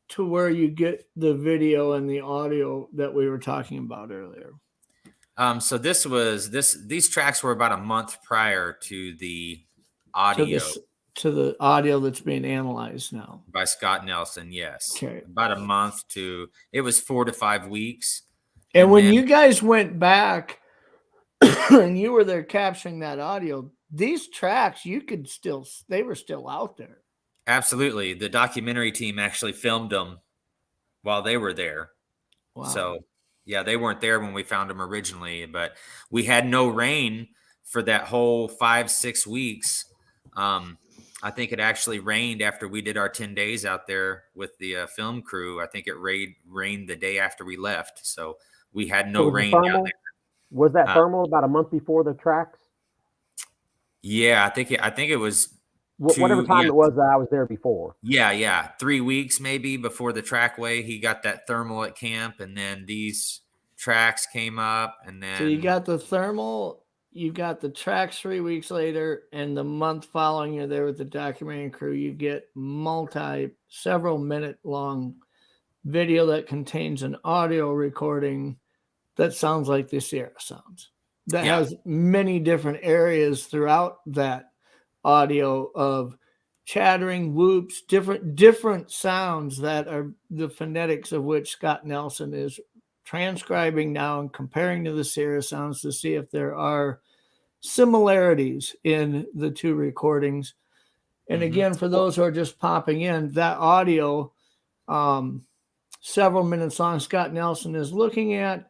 to where you get the video and the audio that we were talking about earlier? So these tracks were about a month prior to the audio. To the audio that's being analyzed now. By Scott Nelson, yes. Okay. About a month to, it was 4 to 5 weeks. And when you guys went back and you were there capturing that audio, these tracks, they were still out there. Absolutely. The documentary team actually filmed them while they were there. Wow. So, yeah, they weren't there when we found them originally, but we had no rain for that whole 5-6 weeks. I think it actually rained after we did our 10 days out there with the film crew. I think it rained the day after we left. So we had no rain down there. Was that thermal about a month before the tracks? Yeah, I think it was whatever time it was that I was there before. Yeah. 3 weeks maybe before the trackway. He got that thermal at camp, and then these tracks came up, and then so you got the thermal. you got the tracks 3 weeks later, and the month following you're there with the documentary crew, you get several minute long video that contains an audio recording that sounds like the Sierra sounds. That has many different areas throughout that audio of chattering, whoops, different sounds that are the phonetics of which Scott Nelson is transcribing now and comparing to the Sierra sounds to see if there are similarities in the two recordings. And again, for those who are just popping in, that audio, several minutes long, Scott Nelson is looking at.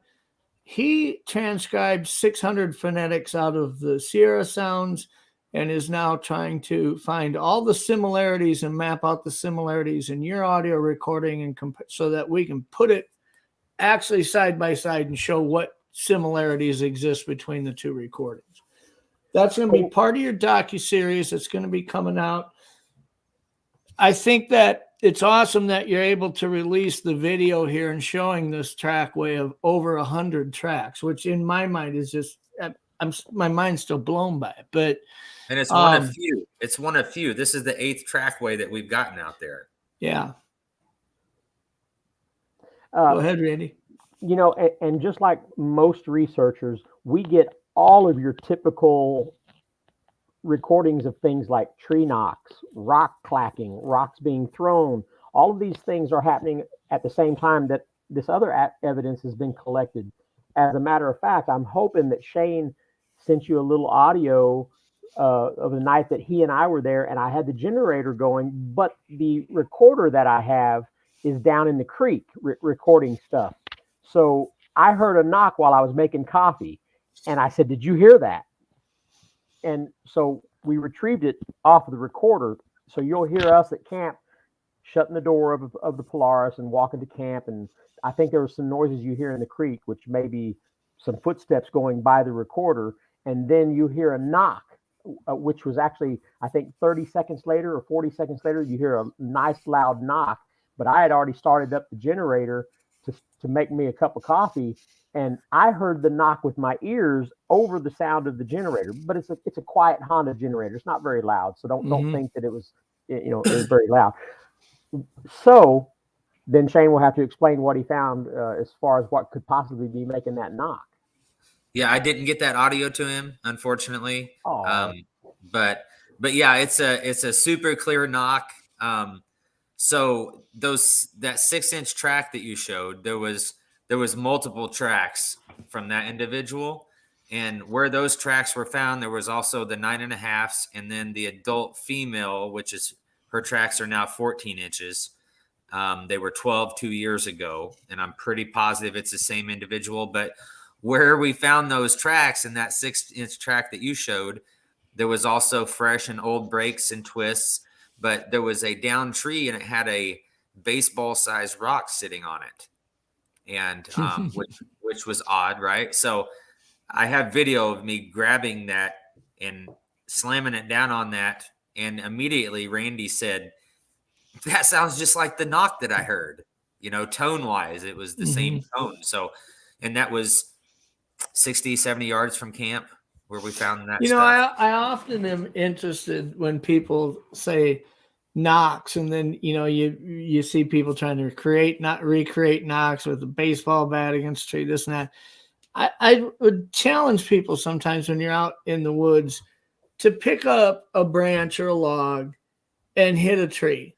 He transcribed 600 phonetics out of the Sierra sounds and is now trying to find all the similarities and map out the similarities in your audio recording and so that we can put it actually side by side and show what similarities exist between the two recordings. That's going to be part of your docuseries. It's going to be coming out. I think that it's awesome that you're able to release the video here and showing this trackway of over 100 tracks, which in my mind is just, my mind's still blown by it. But and it's one of few. It's one of few. This is the 8th trackway that we've gotten out there. Yeah. Go ahead, Randy. You know, and just like most researchers, we get all of your typical recordings of things like tree knocks, rock clacking, rocks being thrown. All of these things are happening at the same time that this other evidence has been collected. As a matter of fact, I'm hoping that Shane sent you a little audio of the night that he and I were there, and I had the generator going, but the recorder that I have is down in the creek recording stuff. So I heard a knock while I was making coffee, and I said, "Did you hear that?" And so we retrieved it off of the recorder. So you'll hear us at camp shutting the door of the Polaris and walking to camp. And I think there were some noises you hear in the creek, which may be some footsteps going by the recorder. And then you hear a knock, which was actually, I think 30 seconds later or 40 seconds later, you hear a nice loud knock. But I had already started up the generator to make me a cup of coffee. And I heard the knock with my ears over the sound of the generator, but it's a quiet Honda generator. It's not very loud. So don't think that it was very loud. So then Shane will have to explain what he found as far as what could possibly be making that knock. Yeah, I didn't get that audio to him, unfortunately. Oh. But yeah, it's a super clear knock. So that 6-inch track that you showed, there was multiple tracks from that individual, and where those tracks were found, there was also the 9.5s, and then the adult female, which is her tracks are now 14 inches. They were 12 2 years ago, and I'm pretty positive it's the same individual. But where we found those tracks in that 6-inch track that you showed, there was also fresh and old breaks and twists, but there was a down tree and it had a baseball-sized rock sitting on it. And which was odd, right? So I have video of me grabbing that and slamming it down on that, and immediately Randy said, "That sounds just like the knock that I heard." Tone wise, it was the same tone. So, and that was 60, 70 yards from camp where we found that stuff. I often am interested when people say knocks, and then you see people trying to recreate knocks with a baseball bat against a tree, this and that. I would challenge people sometimes when you're out in the woods to pick up a branch or a log and hit a tree,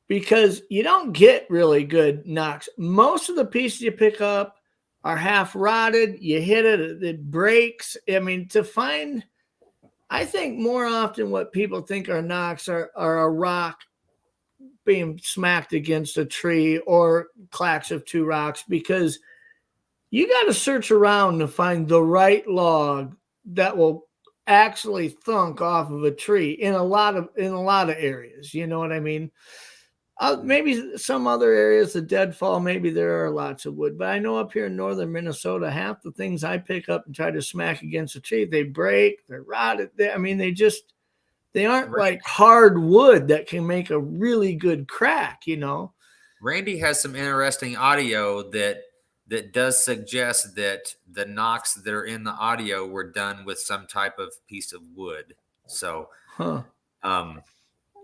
because you don't get really good knocks. Most of the pieces you pick up are half rotted. You hit it breaks. I mean, I think more often what people think are knocks are a rock being smacked against a tree or clacks of two rocks, because you got to search around to find the right log that will actually thunk off of a tree in a lot of areas. You know what I mean? Maybe some other areas, the deadfall, maybe there are lots of wood. But I know up here in northern Minnesota, half the things I pick up and try to smack against a tree, they break, they're rotted. They aren't like hard wood that can make a really good crack, Randy has some interesting audio that that does suggest that the knocks that are in the audio were done with some type of piece of wood. So, I'm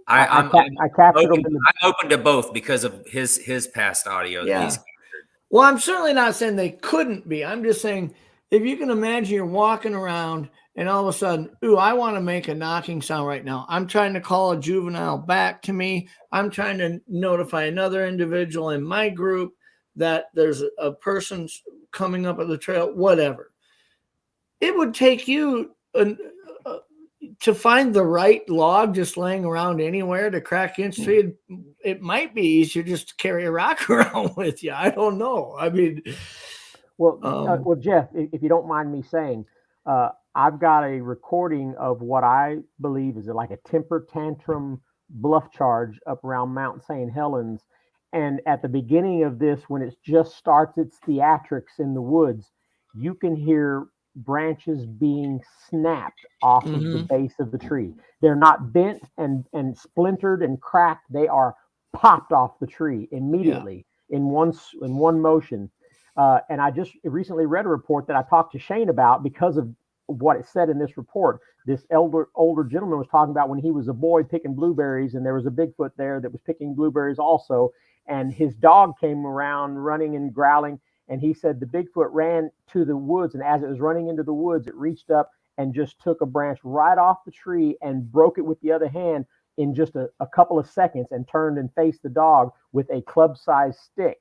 captured them. I'm open to both because of his past audio that he's. Well, I'm certainly not saying they couldn't be. I'm just saying, if you can imagine you're walking around and all of a sudden, ooh, I want to make a knocking sound right now. I'm trying to call a juvenile back to me. I'm trying to notify another individual in my group that there's a person coming up the trail, whatever. It would take you to find the right log just laying around anywhere to crack into tree. It might be easier just to carry a rock around with you. I don't know. I mean, well, Jeff, if you don't mind me saying, I've got a recording of what I believe is like a temper tantrum bluff charge up around Mount St. Helens. And at the beginning of this, when it just starts its theatrics in the woods, you can hear branches being snapped off of the base of the tree. They're not bent and splintered and cracked. They are popped off the tree immediately in one motion. And I just recently read a report that I talked to Shane about because of what it said in this report. This older gentleman was talking about when he was a boy picking blueberries, and there was a Bigfoot there that was picking blueberries also. And his dog came around running and growling. And he said the Bigfoot ran to the woods. And as it was running into the woods, it reached up and just took a branch right off the tree and broke it with the other hand in just a couple of seconds and turned and faced the dog with a club-sized stick.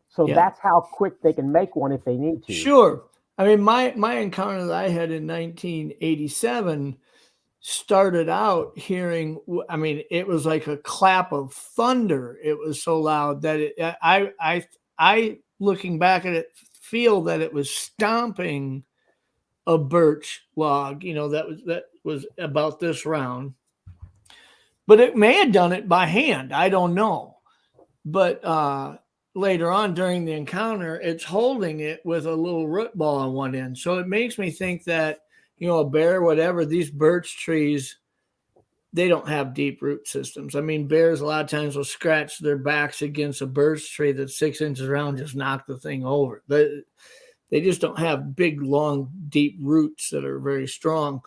So that's how quick they can make one if they need to. Sure. I mean, my encounter that I had in 1987 started out hearing, I mean, it was like a clap of thunder. It was so loud that I looking back at it, feel that it was stomping a birch log, that was about this round. But it may have done it by hand. I don't know. But later on during the encounter, it's holding it with a little root ball on one end. So it makes me think that, a bear, whatever, these birch trees, they don't have deep root systems. I mean, bears a lot of times will scratch their backs against a birch tree that's 6 inches around, just knock the thing over. They just don't have big, long, deep roots that are very strong.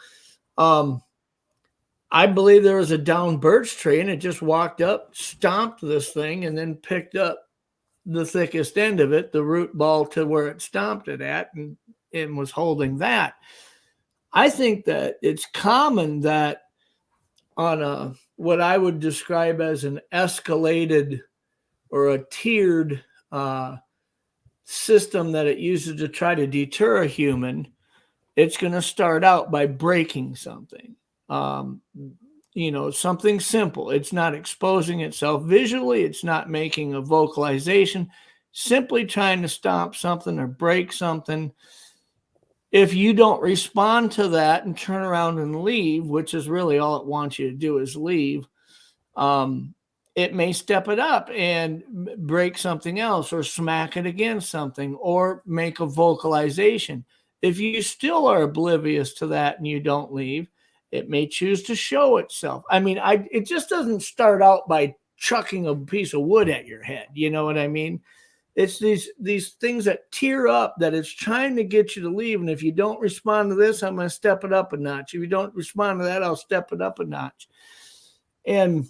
I believe there was a down birch tree, and it just walked up, stomped this thing, and then picked up the thickest end of it, the root ball to where it stomped it at, and was holding that. I think that it's common that on what I would describe as an escalated or a tiered system that it uses to try to deter a human, it's going to start out by breaking something. Something simple. It's not exposing itself visually. It's not making a vocalization, simply trying to stomp something or break something. If you don't respond to that and turn around and leave, which is really all it wants you to do is leave, it may step it up and break something else or smack it against something or make a vocalization. If you still are oblivious to that and you don't leave, it may choose to show itself. I mean, it just doesn't start out by chucking a piece of wood at your head. You know what I mean? It's these things that tear up, that it's trying to get you to leave. And if you don't respond to this, I'm going to step it up a notch. If you don't respond to that, I'll step it up a notch. And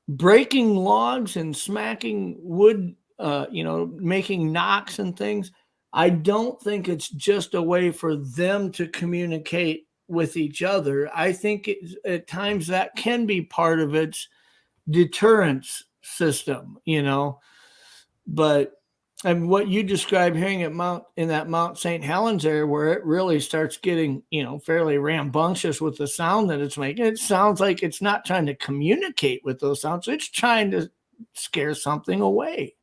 breaking logs and smacking wood, making knocks and things, I don't think it's just a way for them to communicate with each other. I think at times that can be part of its deterrence system, But and what you described hearing in that Mount St. Helens area, where it really starts getting, fairly rambunctious with the sound that it's making, it sounds like it's not trying to communicate with those sounds. It's trying to scare something away.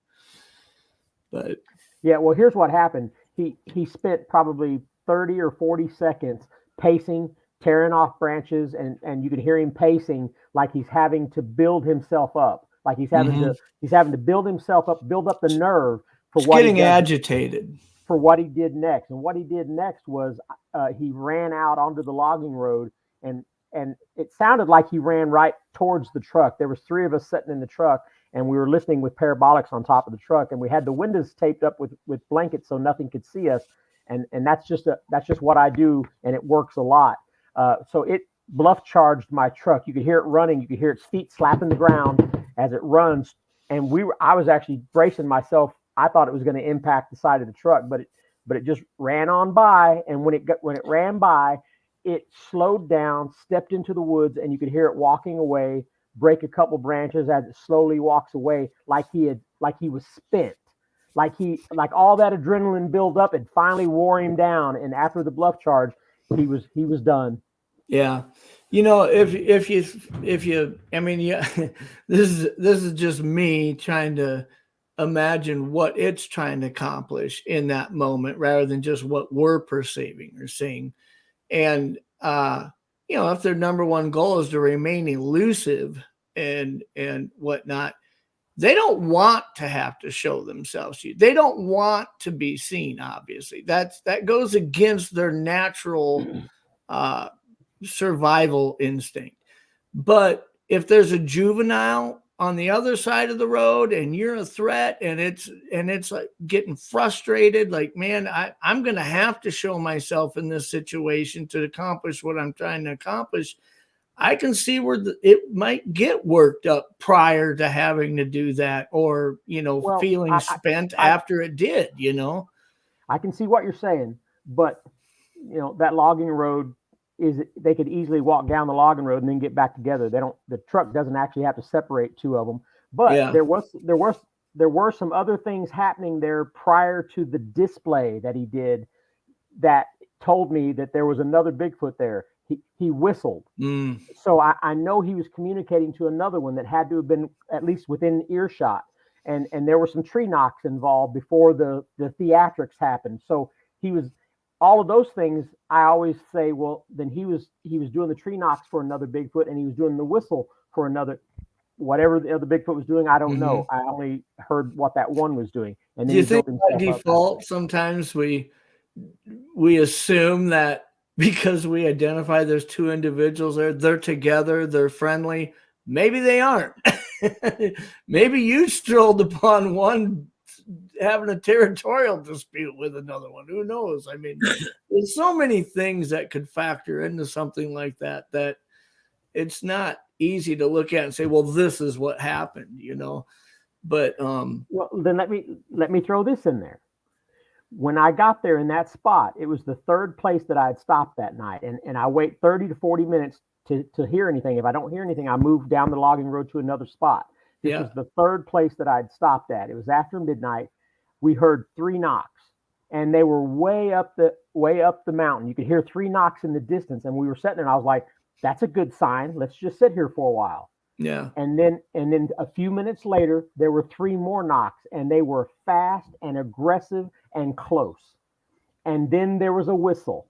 But yeah, well, here's what happened. He spent probably 30 or 40 seconds pacing, tearing off branches, and you could hear him pacing like he's having to build himself up, like he's having to build himself up, build up the nerve for what getting agitated for what he did next. And what he did next was he ran out onto the logging road, and and it sounded like he ran right towards the truck. There was 3 of us sitting in the truck, and we were listening with parabolics on top of the truck, and we had the windows taped up with blankets so nothing could see us. And that's just what I do, and it works a lot. So it bluff charged my truck. You could hear it running. You could hear its feet slapping the ground as it runs. And I was actually bracing myself. I thought it was going to impact the side of the truck, but it just ran on by. And when it ran by, it slowed down, stepped into the woods, and you could hear it walking away, break a couple branches as it slowly walks away, like he was spent, like all that adrenaline build up and finally wore him down. And after the bluff charge, he was done. Yeah. If you, I mean, yeah, this is just me trying to imagine what it's trying to accomplish in that moment rather than just what we're perceiving or seeing. And, if their number one goal is to remain elusive and whatnot, they don't want to have to show themselves. They don't want to be seen. Obviously, that goes against their natural, survival instinct. But if there's a juvenile on the other side of the road and you're a threat and it's like getting frustrated, like, man, I'm going to have to show myself in this situation to accomplish what I'm trying to accomplish. I can see where it might get worked up prior to having to do that, or, feeling spent after it did, I can see what you're saying, but that logging road they could easily walk down the logging road and then get back together. The truck doesn't actually have to separate 2 of them, but yeah. there were some other things happening there prior to the display that he did that told me that there was another Bigfoot there. He whistled. So I know he was communicating to another one that had to have been at least within earshot. And there were some tree knocks involved before the theatrics happened. So he was, all of those things, I always say, well, then he was doing the tree knocks for another Bigfoot, and he was doing the whistle for another, whatever the other Bigfoot was doing. I don't know. I only heard what that one was doing. And then do you think by default, sometimes we assume that because we identify there's 2 individuals there, they're together, they're friendly? Maybe they aren't. Maybe you strolled upon one having a territorial dispute with another one. Who knows? I mean, there's so many things that could factor into something like that it's not easy to look at and say, well, this is what happened, but well, then let me throw this in there. When I got there in that spot, it was the 3rd place that I had stopped that night, and I wait 30 to 40 minutes to hear anything. If I don't hear anything, I move down the logging road to another spot. This was the 3rd place that I'd stopped at. It was after midnight. We heard 3 knocks, and they were way up the mountain. You could hear 3 knocks in the distance, and we were sitting there, and I was like, that's a good sign. Let's just sit here for a while. Yeah. And then a few minutes later, there were 3 more knocks, and they were fast and aggressive and close. And then there was a whistle,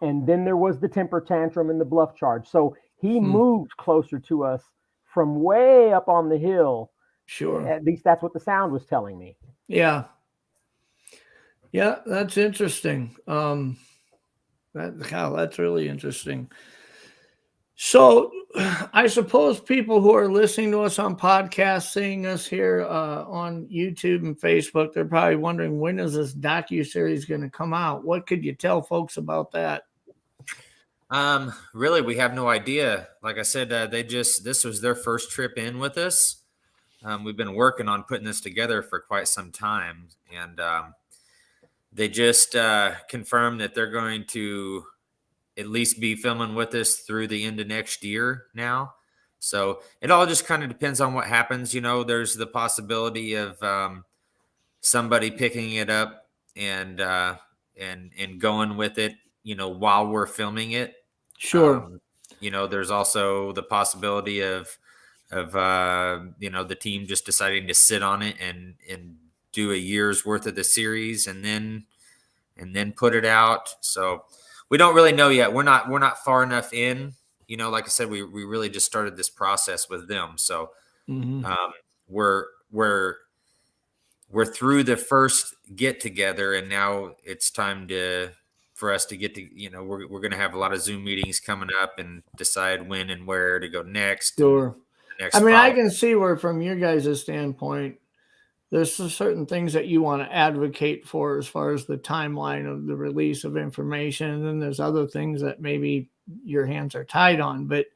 and then there was the temper tantrum and the bluff charge. So he moved closer to us from way up on the hill. Sure. At least that's what the sound was telling me. Yeah. Yeah, that's interesting. That's really interesting. So I suppose people who are listening to us on podcasts, seeing us here on YouTube and Facebook, they're probably wondering, when is this docuseries going to come out? What could you tell folks about that? Really, we have no idea. Like I said, this was their first trip in with us. We've been working on putting this together for quite some time, and they just confirmed that they're going to at least be filming with us through the end of next year now. So it all just kind of depends on what happens. There's the possibility of somebody picking it up and going with it, while we're filming it. Sure. There's also the possibility of the team just deciding to sit on it and do a year's worth of the series and then put it out. So we don't really know yet. We're not far enough in, like I said, we really just started this process with them. So we're through the first get together, and now it's time to for us to get to, we're going to have a lot of Zoom meetings coming up and decide when and where to go next. Sure. Next I mean, I follow. can see where, from your guys' standpoint, there's certain things that you want to advocate for as far as the timeline of the release of information. And then there's other things that maybe your hands are tied on. But,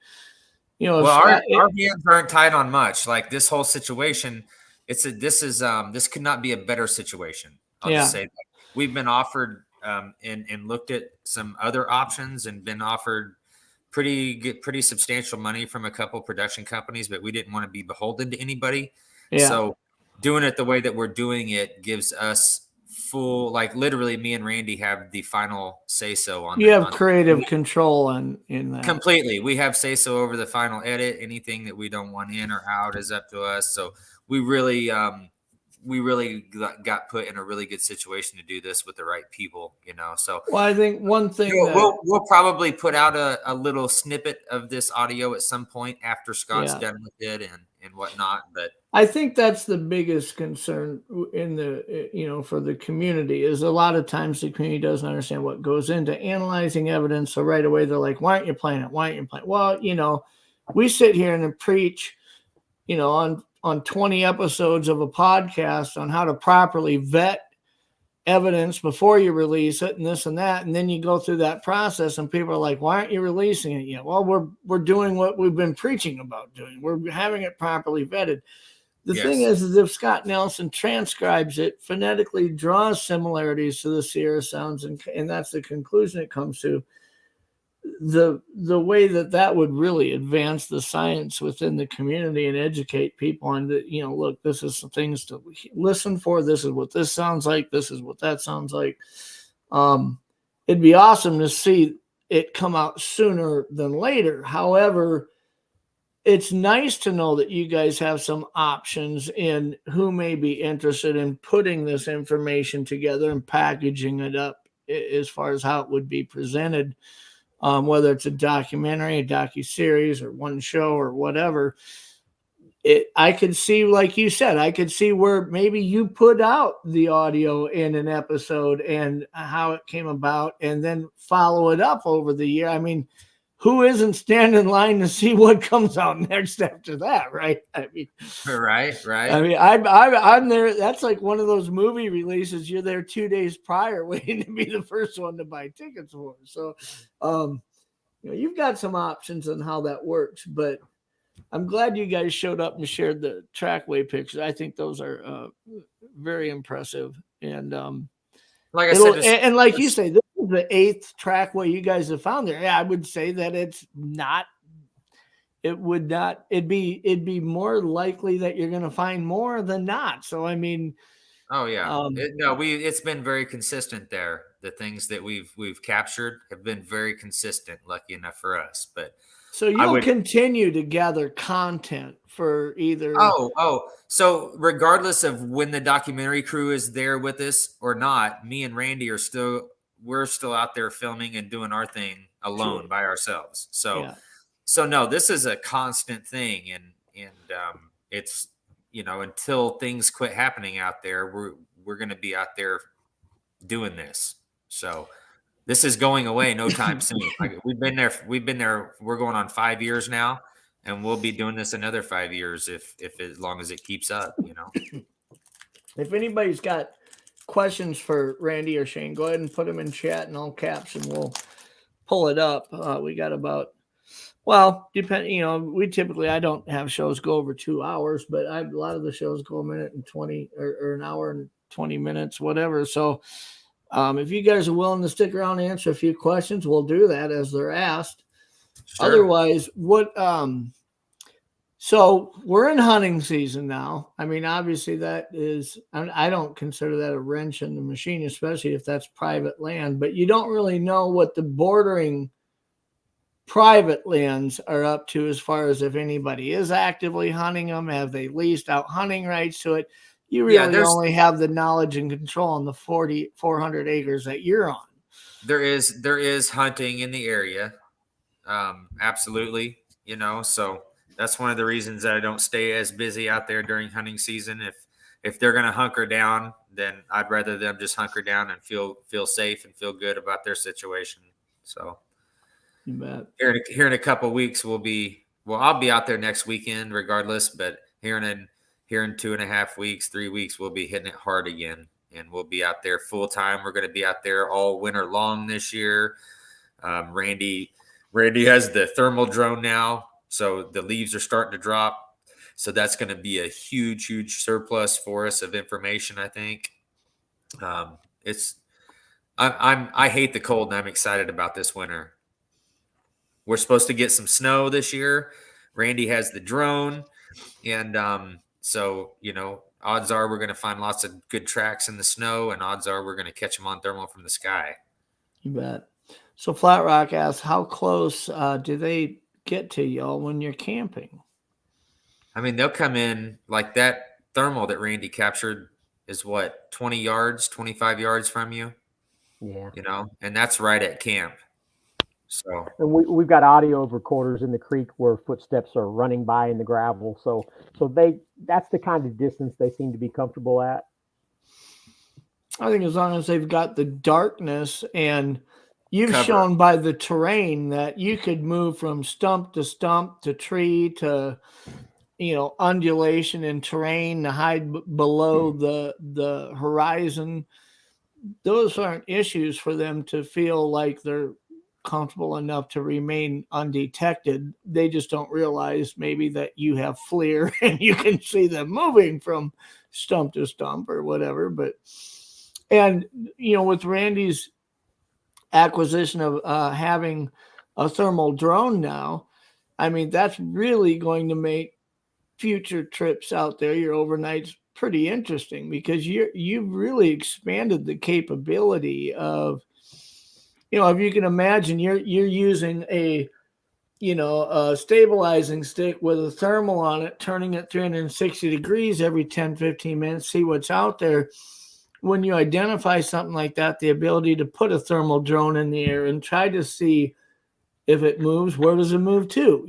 well, our hands aren't tied on much. Like this whole situation, this could not be a better situation. I'll just say that. We've been offered and looked at some other options and been offered pretty substantial money from a couple production companies, but we didn't want to be beholden to anybody. Yeah. So doing it the way that we're doing it gives us full, like literally me and Randy have the final say so on. You have creative control in that. Completely. We have say so over the final edit. Anything that we don't want in or out is up to us. So we really got put in a really good situation to do this with the right people, So well, I think one thing we'll probably put out a little snippet of this audio at some point after Scott's done with it and whatnot. But I think that's the biggest concern in the for the community is a lot of times the community doesn't understand what goes into analyzing evidence. So right away they're like, "Why aren't you playing it? Why aren't you playing?" Well, we sit here and preach, on 20 episodes of a podcast on how to properly vet evidence before you release it and this and that. And then you go through that process and people are like, why aren't you releasing it yet? Well, we're doing what we've been preaching about doing. We're having it properly vetted. The thing is if Scott Nelson transcribes it, phonetically draws similarities to the Sierra sounds, and that's the conclusion it comes to, the way that would really advance the science within the community and educate people on that, look, this is some things to listen for. This is what this sounds like. This is what that sounds like. It'd be awesome to see it come out sooner than later. However, it's nice to know that you guys have some options in who may be interested in putting this information together and packaging it up as far as how it would be presented. Whether it's a documentary, a docuseries, or one show or whatever, I could see, like you said, I could see where maybe you put out the audio in an episode and how it came about and then follow it up over the year. I mean, who isn't standing in line to see what comes out next after that, right? I mean, right. I mean, I'm there. That's like one of those movie releases. You're there 2 days prior, waiting to be the first one to buy tickets for. So, you've got some options on how that works. But I'm glad you guys showed up and shared the trackway pictures. I think those are very impressive. And like I said, and like you say, this is the 8th trackway you guys have found there. Yeah, I would say that it's not. It would not. It'd be more likely that you're going to find more than not. So I mean, oh yeah, it's been very consistent there. The things that we've captured have been very consistent. Lucky enough for us, but so you'll continue to gather content for either. So regardless of when the documentary crew is there with us or not, me and Randy we're still out there filming and doing our thing alone by ourselves. So. Yeah. So no, this is a constant thing, and it's until things quit happening out there, we're going to be out there doing this. So this is going away no time soon. Like, we've been there. We're going on 5 years now, and we'll be doing this another 5 years if as long as it keeps up. If anybody's got questions for Randy or Shane, go ahead and put them in chat in all caps, and we'll pull it up. We got about. Well, we typically, I don't have shows go over 2 hours, but a lot of the shows go a minute and 20 or an hour and 20 minutes, whatever. So if you guys are willing to stick around and answer a few questions, we'll do that as they're asked. Sure. Otherwise, so we're in hunting season now. I mean, obviously that is, I don't consider that a wrench in the machine, especially if that's private land, but you don't really know what the bordering private lands are up to as far as if anybody is actively hunting them. Have they leased out hunting rights to it? You really only have the knowledge and control on the 400 acres that you're on. There is hunting in the area. Absolutely. So that's one of the reasons that I don't stay as busy out there during hunting season. if they're going to hunker down, then I'd rather them just hunker down and feel safe and feel good about their situation. So You bet. here in a couple of weeks, I'll be out there next weekend regardless, but here in 2.5 weeks, 3 weeks, we'll be hitting it hard again, and we'll be out there full time. We're going to be out there all winter long this year. Randy has the thermal drone now, so the leaves are starting to drop. So that's going to be a huge, huge surplus for us of information, I think. I hate the cold, and I'm excited about this winter. We're supposed to get some snow this year. Randy has the drone, and so odds are we're going to find lots of good tracks in the snow, and odds are we're going to catch them on thermal from the sky. You bet. So Flat Rock asks, how close do they get to y'all when you're camping? I mean, they'll come in like that thermal that Randy captured is what, 20 yards, 25 yards from you? Yeah. And that's right at camp. So, and we've got audio recorders in the creek where footsteps are running by in the gravel. So that's the kind of distance they seem to be comfortable at. I think as long as they've got the darkness, and you've Cover. shown by the terrain that you could move from stump to tree to, undulation in terrain to hide below the horizon. Those aren't issues for them to feel like they're comfortable enough to remain undetected. They just don't realize maybe that you have FLIR and you can see them moving from stump to stump or whatever. But, with Randy's acquisition of having a thermal drone now, I mean, that's really going to make future trips out there, your overnights, pretty interesting, because you've really expanded the capability of, if you can imagine, you're using a stabilizing stick with a thermal on it, turning it 360 degrees every 10-15 minutes, see what's out there. When you identify something like that, the ability to put a thermal drone in the air and try to see if it moves, where does it move to?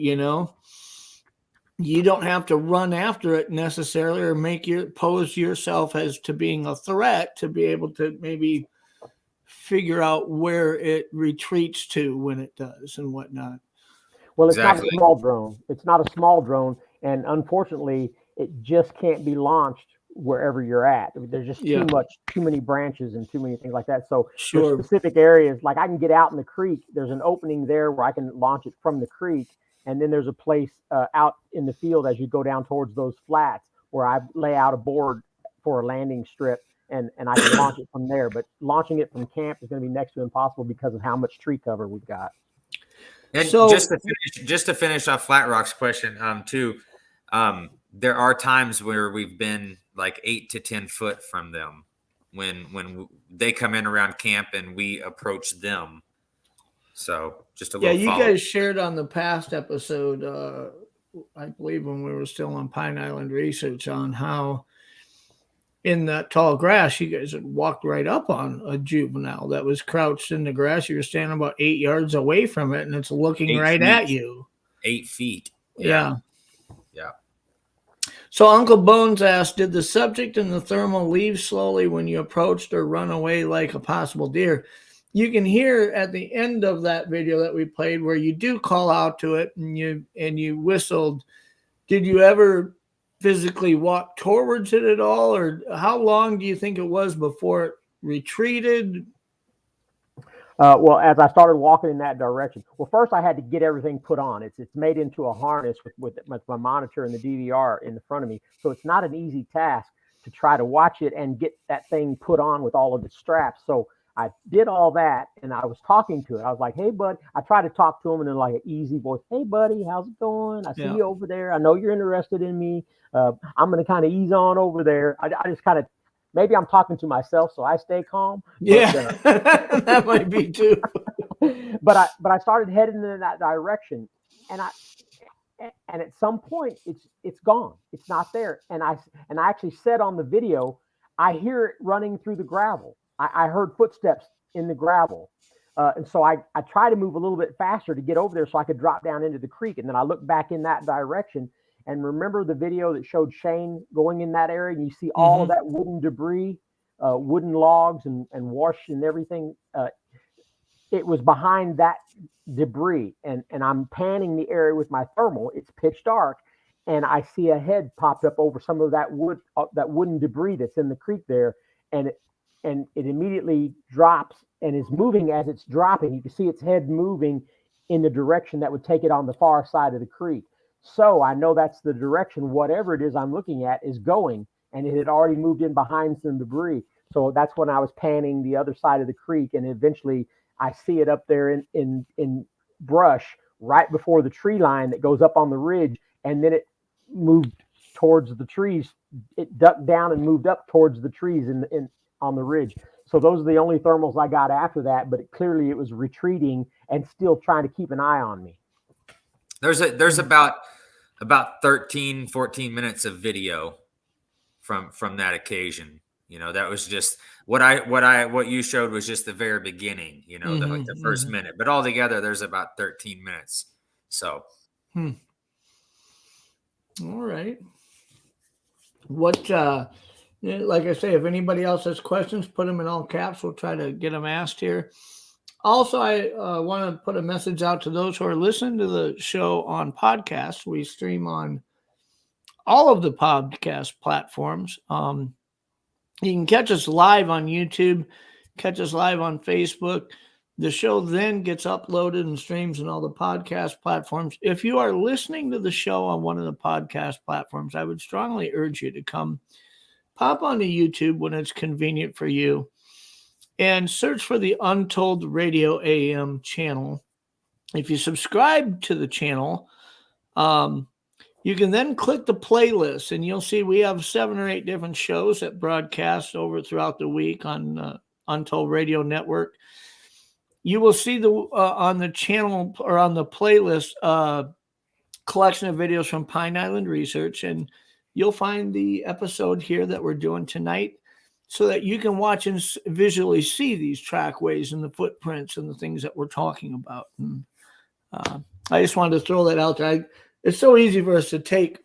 You don't have to run after it necessarily, or pose yourself as to being a threat to be able to maybe figure out where it retreats to when it does and whatnot. Well, it's Exactly. not a small drone. It's not a small drone, and unfortunately, it just can't be launched wherever you're at. There's just too many branches and too many things like that. So there's specific areas, like I can get out in the creek. There's an opening there where I can launch it from the creek, and then there's a place out in the field as you go down towards those flats where I lay out a board for a landing strip, and I can launch it from there. But launching it from camp is going to be next to impossible because of how much tree cover we've got. And just to finish off Flat Rock's question, too, there are times where we've been like 8 to 10 foot from them when they come in around camp and we approach them. So just a little. Yeah, you guys shared on the past episode, I believe when we were still on Pine Island Research, on how in that tall grass, you guys had walked right up on a juvenile that was crouched in the grass. You were standing about 8 yards away from it, and it's looking right at you. 8 feet. Yeah. Yeah. So Uncle Bones asked, did the subject in the thermal leave slowly when you approached or run away like a possible deer? You can hear at the end of that video that we played where you do call out to it and you whistled. Did you ever physically walk towards it at all, or how long do you think it was before it retreated? Well, as I started walking in that direction, first I had to get everything put on. It's made into a harness with my monitor and the DVR in the front of me, so it's not an easy task to try to watch it and get that thing put on with all of the straps. So I did all that, and I was talking to it. I was like, "Hey, bud." I tried to talk to him in like an easy voice. "Hey, buddy, how's it going? I see you over there. I know you're interested in me. I'm going to kind of ease on over there." I just kind of, maybe I'm talking to myself, so I stay calm. Yeah, but, that might be too. But I started heading in that direction, and at some point it's gone. It's not there. And I actually said on the video, I hear it running through the gravel. I heard footsteps in the gravel. And so I try to move a little bit faster to get over there so I could drop down into the creek. And then I look back in that direction, And remember the video that showed Shane going in that area, and you see all of that wooden debris, wooden logs and wash and everything. It was behind that debris, and I'm panning the area with my thermal. It's pitch dark, and I see a head popped up over some of that wooden debris that's in the creek there, and it immediately drops and is moving. As it's dropping, you can see its head moving in the direction that would take it on the far side of the creek. So I know that's the direction whatever it is I'm looking at is going, and it had already moved in behind some debris. So that's when I was panning the other side of the creek, and eventually I see it up there in brush right before the tree line that goes up on the ridge, and then it moved towards the trees. It ducked down and moved up towards the trees on the ridge. So those are the only thermals I got after that, but clearly it was retreating and still trying to keep an eye on me. There's about 13, 14 minutes of video from that occasion. You know, that was just what you showed was just the very beginning, you know, the first minute, but altogether there's about 13 minutes. So, all right. What, like I say, if anybody else has questions, put them in all caps. We'll try to get them asked here. Also, I want to put a message out to those who are listening to the show on podcasts. We stream on all of the podcast platforms. You can catch us live on YouTube, catch us live on Facebook. The show then gets uploaded and streams on all the podcast platforms. If you are listening to the show on one of the podcast platforms, I would strongly urge you to come pop onto YouTube when it's convenient for you and search for the Untold Radio AM channel. If you subscribe to the channel, you can then click the playlist, and you'll see we have 7 or 8 different shows that broadcast over throughout the week on Untold Radio Network. You will see on the channel or on the playlist collection of videos from Pine Island Research, and you'll find the episode here that we're doing tonight so that you can watch and visually see these trackways and the footprints and the things that we're talking about. And, I just wanted to throw that out there. It's so easy for us to take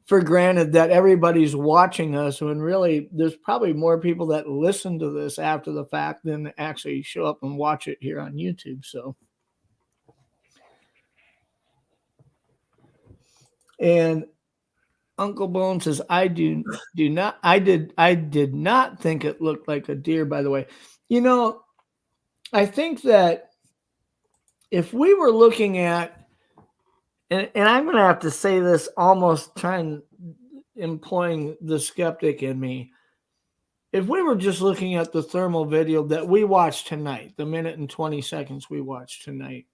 for granted that everybody's watching us, when really there's probably more people that listen to this after the fact than actually show up and watch it here on YouTube. So, and Uncle Bone says, I did not think it looked like a deer, by the way. You know, I think that if we were looking at, and I'm going to have to say this almost employing the skeptic in me. If we were just looking at the thermal video that we watched tonight, the minute and 20 seconds we watched tonight,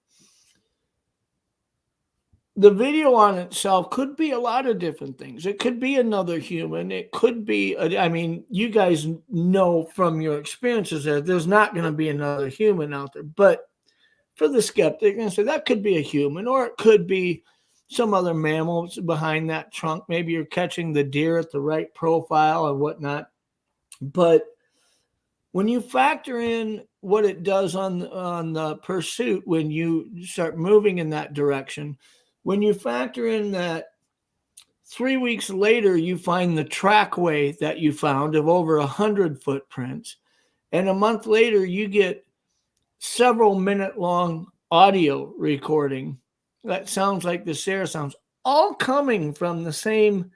the video on itself could be a lot of different things. It could be another human. It could be, you guys know from your experiences that there's not going to be another human out there. But for the skeptic, and say that could be a human, or it could be some other mammal behind that trunk. Maybe you're catching the deer at the right profile and whatnot. But when you factor in what it does on the pursuit, when you start moving in that direction, when you factor in that 3 weeks later you find the trackway that you found of over 100 footprints, and a month later you get several minute long audio recording that sounds like the Sarah sounds, all coming from the same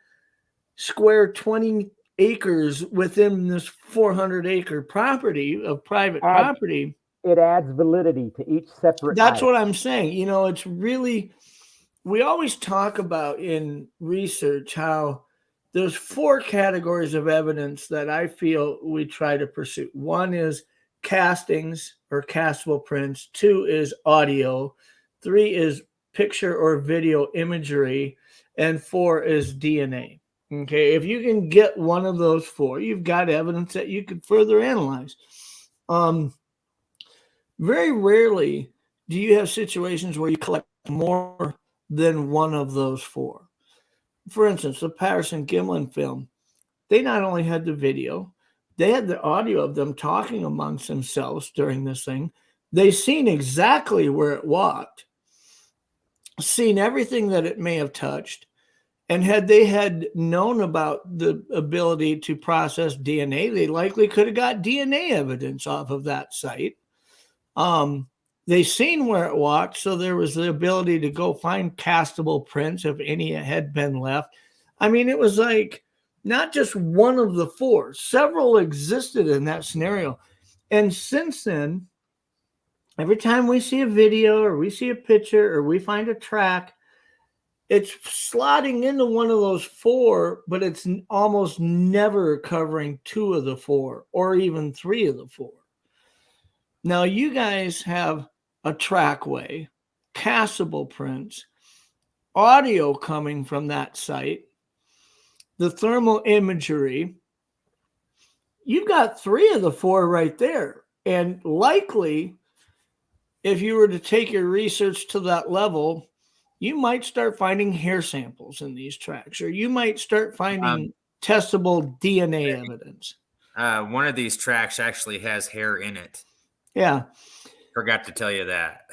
square 20 acres within this 400 acre property of private property. It adds validity to each separate That's item. what I'm saying. You know, it's really, we always talk about in research how there's 4 categories of evidence that I feel we try to pursue. One is castings or castable prints. 2 is audio. 3 is picture or video imagery. And 4 is DNA. Okay, if you can get one of those 4, you've got evidence that you could further analyze. Very rarely do you have situations where you collect more than one of those 4. For instance, the Patterson Gimlin film, they not only had the video, they had the audio of them talking amongst themselves during this thing. They seen exactly where it walked, seen everything that it may have touched, And had they had known about the ability to process DNA, they likely could have got DNA evidence off of that site. They seen where it walked, so there was the ability to go find castable prints if any had been left. I mean, it was like not just one of the four, several existed in that scenario. And since then, every time we see a video or we see a picture or we find a track, it's slotting into one of those four, but it's almost never covering two of the four or even three of the four. Now, you guys have a trackway, castable prints, audio coming from that site, the thermal imagery. You've got three of the four right there. And likely, if you were to take your research to that level, you might start finding hair samples in these tracks, or you might start finding testable DNA evidence. One of these tracks actually has hair in it. Yeah. Forgot to tell you that.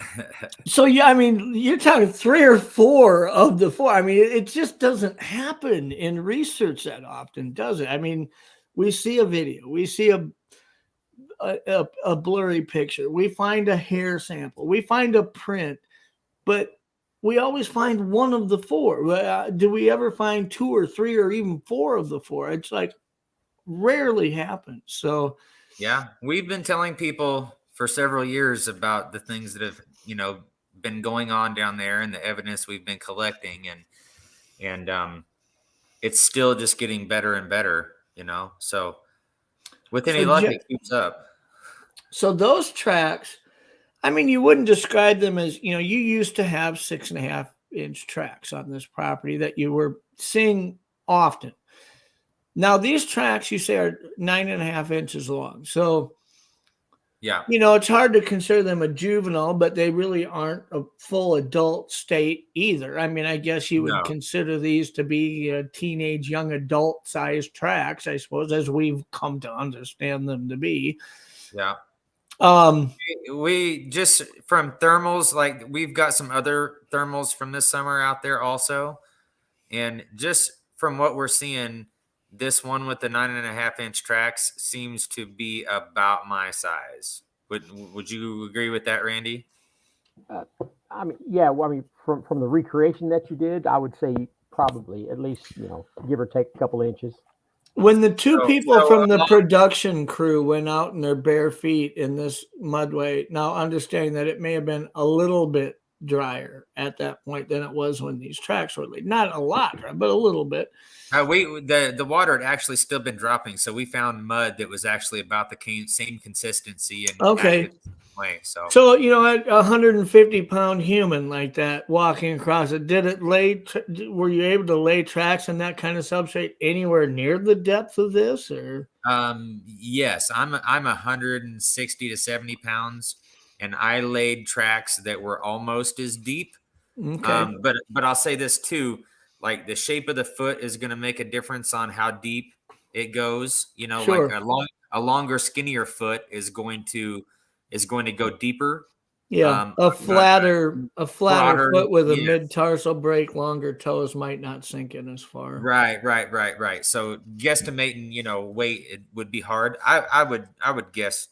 So, yeah, I mean, you're talking three or four of the four. I mean, it just doesn't happen in research that often, does it? I mean, we see a video, we see a blurry picture, we find a hair sample, we find a print, but we always find one of the four. Do we ever find two or three or even four of the four? It's like rarely happens. So, yeah, we've been telling people for several years about the things that have, been going on down there and the evidence we've been collecting, and it's still just getting better and better, So with any luck, it keeps up. So those tracks, I mean, you wouldn't describe them as, you used to have 6.5-inch tracks on this property that you were seeing often. Now these tracks you say are 9.5 inches long. So, yeah, it's hard to consider them a juvenile, but they really aren't a full adult state either. I mean, I guess you would consider these to be teenage, young adult sized tracks, I suppose, as we've come to understand them to be. Yeah. We just from thermals, like we've got some other thermals from this summer out there also. And just from what we're seeing, this one with the 9.5-inch tracks seems to be about my size. Would you agree with that, Randy? I mean, yeah. Well, I mean, from the recreation that you did, I would say probably at least, give or take a couple inches. When the two people from the production crew went out in their bare feet in this mudway, now understanding that it may have been a little bit drier at that point than it was when these tracks were laid. Not a lot, but a little bit. The water had actually still been dropping, so we found mud that was actually about the same consistency and okay. Way, so at 150-pound human like that walking across it, were you able to lay tracks in that kind of substrate anywhere near the depth of this, or? Yes, I'm 160 to 70 pounds, and I laid tracks that were almost as deep. Okay. But I'll say this too, like the shape of the foot is going to make a difference on how deep it goes. Sure. Like a longer, skinnier foot is going to go deeper. Yeah, a flatter foot with a mid-tarsal break, longer toes might not sink in as far. Right. So guesstimating, weight, it would be hard. I would guess,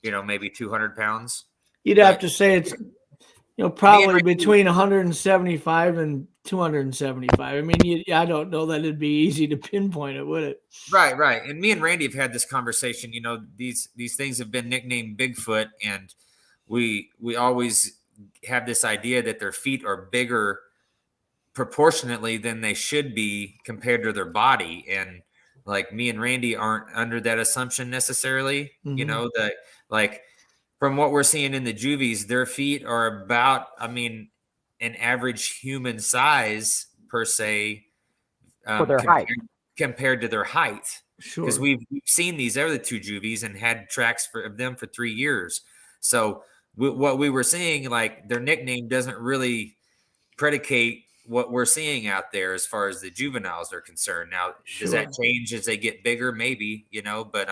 maybe 200 pounds. You'd have to say it's, probably between 175 and 275. I mean, I don't know that it'd be easy to pinpoint it, would it? Right. And me and Randy have had this conversation. These things have been nicknamed Bigfoot, and we always have this idea that their feet are bigger proportionately than they should be compared to their body. And like me and Randy aren't under that assumption necessarily. Mm-hmm. That like from what we're seeing in the juvies, their feet are about, an average human size per se, for their height. Compared to their height. Sure. Because we've seen these other two juvies and had tracks of them for 3 years. So what we were seeing, like their nickname doesn't really predicate what we're seeing out there as far as the juveniles are concerned. Now, Sure. Does that change as they get bigger? Maybe, but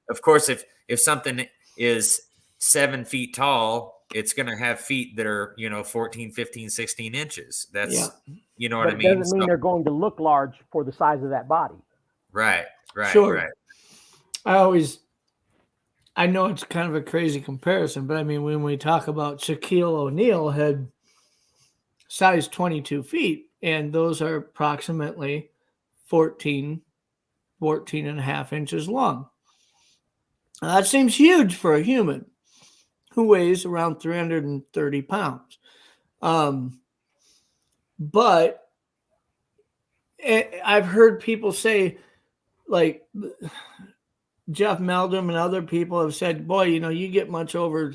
of course, if something is 7 feet tall it's going to have feet that are, 14, 15, 16 inches. That's, Yeah. you know what But I it mean? doesn't mean they're going to look large for the size of that body. Right. Sure. I know it's kind of a crazy comparison, but I mean, when we talk about Shaquille O'Neal had size 22 feet, and those are approximately 14 and a half inches long. Now, that seems huge for a human who weighs around 330 pounds. But I've heard people say, like Jeff Meldrum and other people have said, boy, you get much over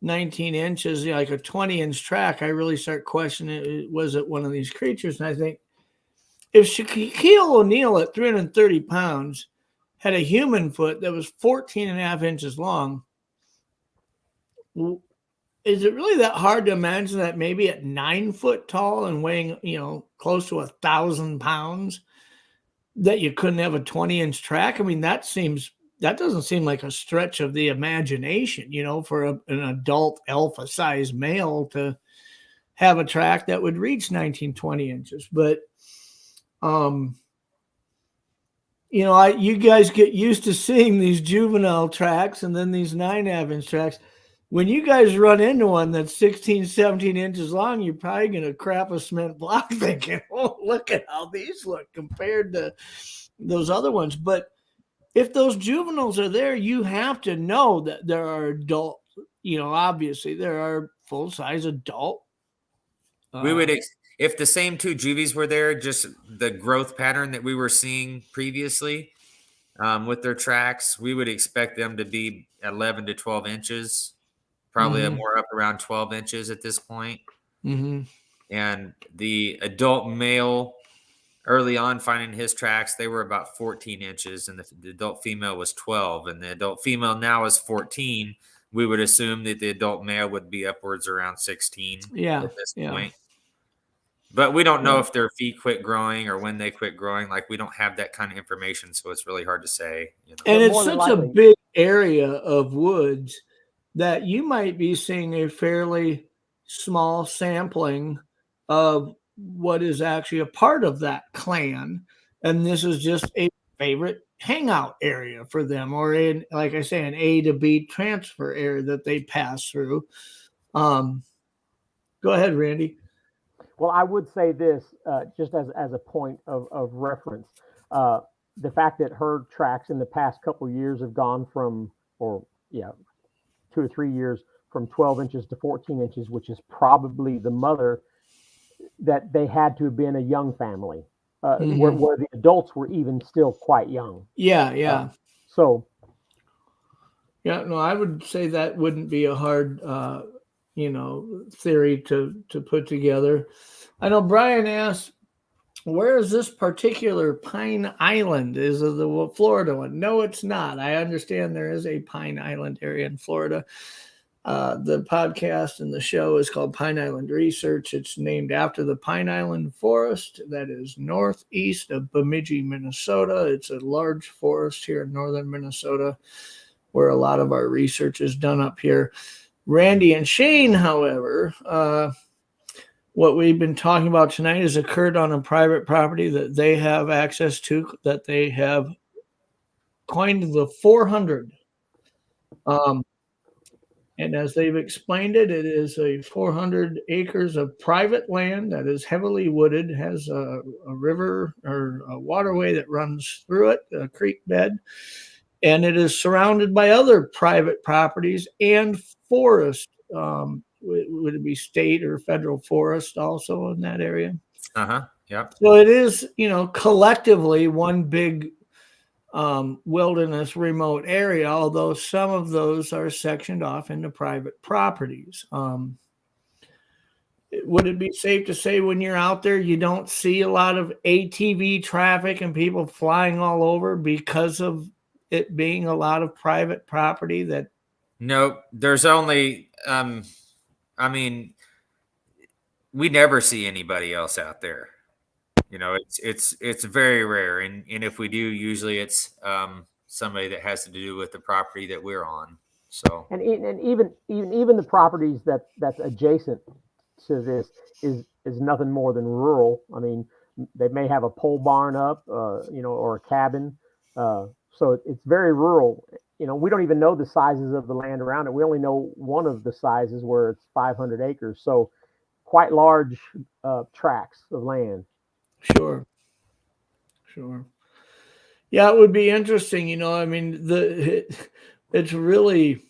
19 inches, like a 20-inch track, I really start questioning, was it one of these creatures? And I think if Shaquille O'Neal at 330 pounds had a human foot that was 14 and a half inches long, is it really that hard to imagine that maybe at 9 foot tall and weighing, close to 1,000 pounds, that you couldn't have a 20-inch track? I mean, that doesn't seem like a stretch of the imagination, for an adult alpha-sized male to have a track that would reach 19, 20 inches. But, you guys get used to seeing these juvenile tracks and then these 9.5-inch tracks. When you guys run into one that's 16, 17 inches long, you're probably going to crap a cement block thinking, oh, look at how these look compared to those other ones. But if those juveniles are there, you have to know that there are adult, obviously there are full-size adult. We would, if the same two juvies were there, just the growth pattern that we were seeing previously with their tracks, we would expect them to be 11 to 12 inches, probably more up around 12 inches at this point. Mm-hmm. And the adult male, early on finding his tracks, they were about 14 inches, and the adult female was 12, and the adult female now is 14. We would assume that the adult male would be upwards around 16 at this point. But we don't know if their feet quit growing or when they quit growing. Like, we don't have that kind of information, so it's really hard to say. And it's such a big area of woods that you might be seeing a fairly small sampling of what is actually a part of that clan. And this is just a favorite hangout area for them, or like I say, an A to B transfer area that they pass through. Go ahead, Randy. Well, I would say this, just as a point of reference. The fact that her tracks in the past couple of years have gone from, 2 or 3 years, from 12 inches to 14 inches, which is probably the mother, that they had to have been a young family, where the adults were even still quite young. Yeah. No, I would say that wouldn't be a hard, theory to put together. I know Brian asked, where is this particular Pine Island? Is it the Florida one? No, it's not. I understand there is a Pine Island area in Florida. The podcast and the show is called Pine Island Research. It's named after the Pine Island Forest that is northeast of Bemidji, Minnesota. It's a large forest here in northern Minnesota where a lot of our research is done up here. Randy and Shane, however, what we've been talking about tonight has occurred on a private property that they have access to, that they have coined the 400. And as they've explained it, it is a 400 acres of private land that is heavily wooded, has a river or a waterway that runs through it, a creek bed, and it is surrounded by other private properties and forest. Would it be state or federal forest also in that area? Yep. So it is, collectively one big wilderness remote area, although some of those are sectioned off into private properties. Would it be safe to say when you're out there, you don't see a lot of ATV traffic and people flying all over because of it being a lot of private property? No, there's only, we never see anybody else out there. It's very rare. And if we do, usually it's somebody that has to do with the property that we're on. So, And even the properties that's adjacent to this is nothing more than rural. I mean, they may have a pole barn up, or a cabin. So it's very rural. We don't even know the sizes of the land around it. We only know one of the sizes where it's 500 acres. So quite large tracts of land. Sure. Yeah, it would be interesting. I mean, it's really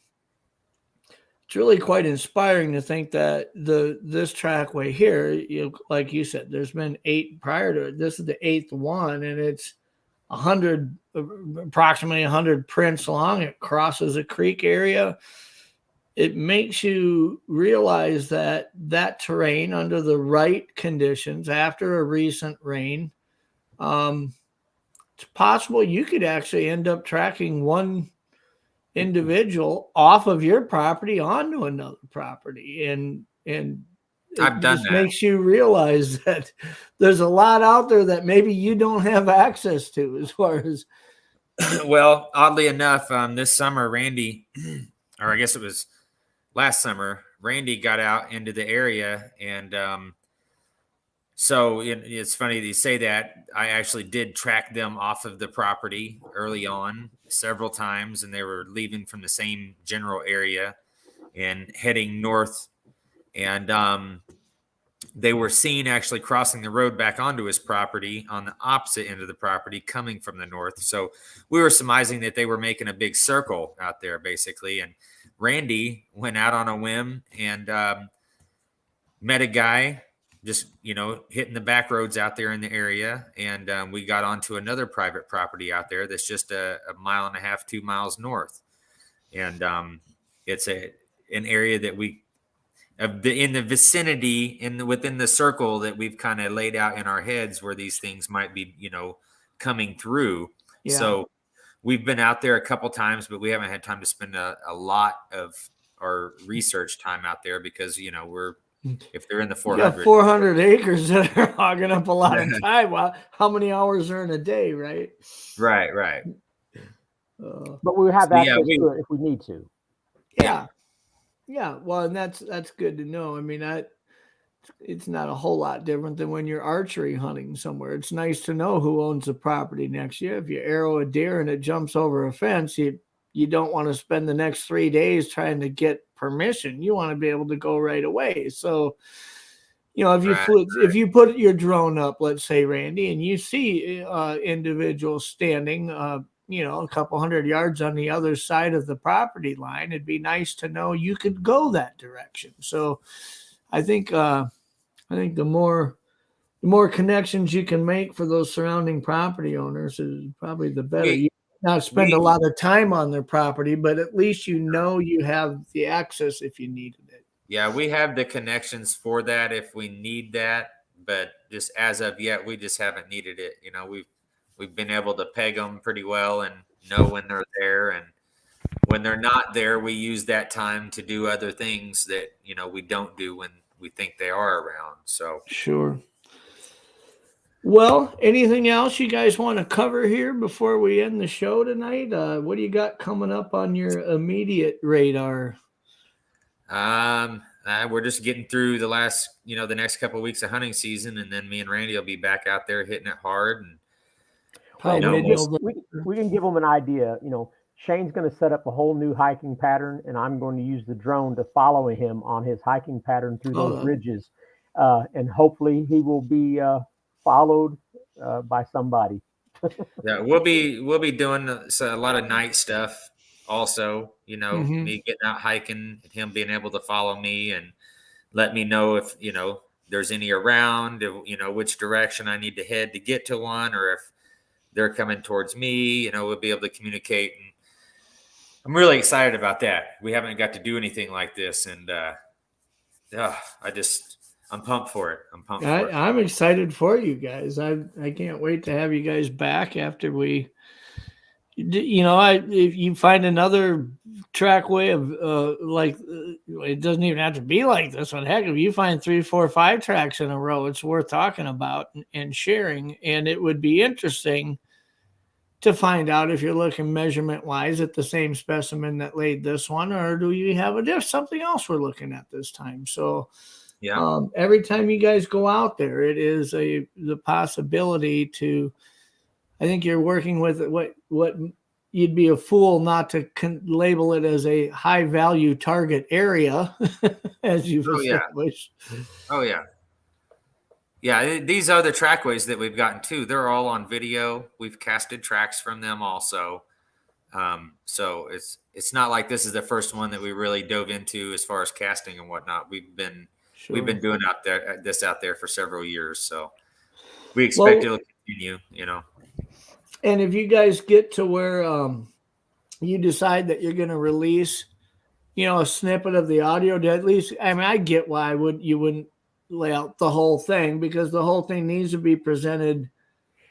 quite inspiring to think that this trackway here, like you said, there's been 8 prior to it. This is the 8th one, and it's approximately 100 prints long. It crosses a creek area. It makes you realize that terrain, under the right conditions, after a recent rain, it's possible you could actually end up tracking one individual off of your property onto another property, and I've done that. Makes you realize that there's a lot out there that maybe you don't have access to, as far as well, oddly enough, this summer, Randy, or I guess it was last summer, Randy got out into the area, and so it's funny that you say that. I actually did track them off of the property early on several times, and they were leaving from the same general area and heading north. And they were seen actually crossing the road back onto his property on the opposite end of the property, coming from the north. So we were surmising that they were making a big circle out there, basically. And Randy went out on a whim and met a guy just, hitting the back roads out there in the area. And we got onto another private property out there that's just a 1.5 miles, 2 miles north. And it's an area that in the vicinity, within the circle that we've kind of laid out in our heads where these things might be, coming through. Yeah. So we've been out there a couple times, but we haven't had time to spend a lot of our research time out there because, if they're in the 400, 400 acres that are hogging up a lot of time. Well, how many hours are in a day, right? Right. But we have access to it if we need to. Yeah. Well, and that's good to know. I mean, it's not a whole lot different than when you're archery hunting somewhere. It's nice to know who owns the property next year. If you arrow a deer and it jumps over a fence, you don't want to spend the next 3 days trying to get permission. You want to be able to go right away. So, if you put your drone up, let's say, Randy, and you see individuals standing, a couple 100 yards on the other side of the property line, it'd be nice to know you could go that direction. So I think the more connections you can make for those surrounding property owners is probably the better. You not spend a lot of time on their property, but at least you have the access if you needed it. Yeah, we have the connections for that if we need that, but just as of yet, we just haven't needed it. We've been able to peg them pretty well and know when they're there, and when they're not there, we use that time to do other things that we don't do when we think they are around. So sure. Well, anything else you guys want to cover here before we end the show tonight? What do you got coming up on your immediate radar? We're just getting through the last, the next couple of weeks of hunting season, and then me and Randy will be back out there hitting it hard. And we can give them an idea. Shane's going to set up a whole new hiking pattern, and I'm going to use the drone to follow him on his hiking pattern through those ridges, and hopefully he will be followed by somebody. Yeah, we'll be doing a lot of night stuff also, me getting out hiking and him being able to follow me and let me know if there's any around, which direction I need to head to get to one, or if they're coming towards me, we'll be able to communicate. And I'm really excited about that. We haven't got to do anything like this, and I'm pumped for it. I'm excited for you guys. I can't wait to have you guys back after if you find another trackway of it doesn't even have to be like this one. Heck, if you find 3, 4, 5 tracks in a row, it's worth talking about and sharing. And it would be interesting to find out if you're looking measurement wise at the same specimen that laid this one, or do you have there's something else we're looking at this time. So Yeah. every time you guys go out there, it is the possibility to, I think you're working with what you'd be a fool not to label it as a high value target area as you've established. Oh yeah. Yeah, these other trackways that we've gotten too, they're all on video. We've casted tracks from them also. So it's not like this is the first one that we really dove into as far as casting and whatnot. We've been doing out there for several years. So we expect it'll continue, you know. And if you guys get to where you decide that you're going to release, you know, a snippet of the audio, to at least, I mean, I get why you wouldn't lay out the whole thing, because the whole thing needs to be presented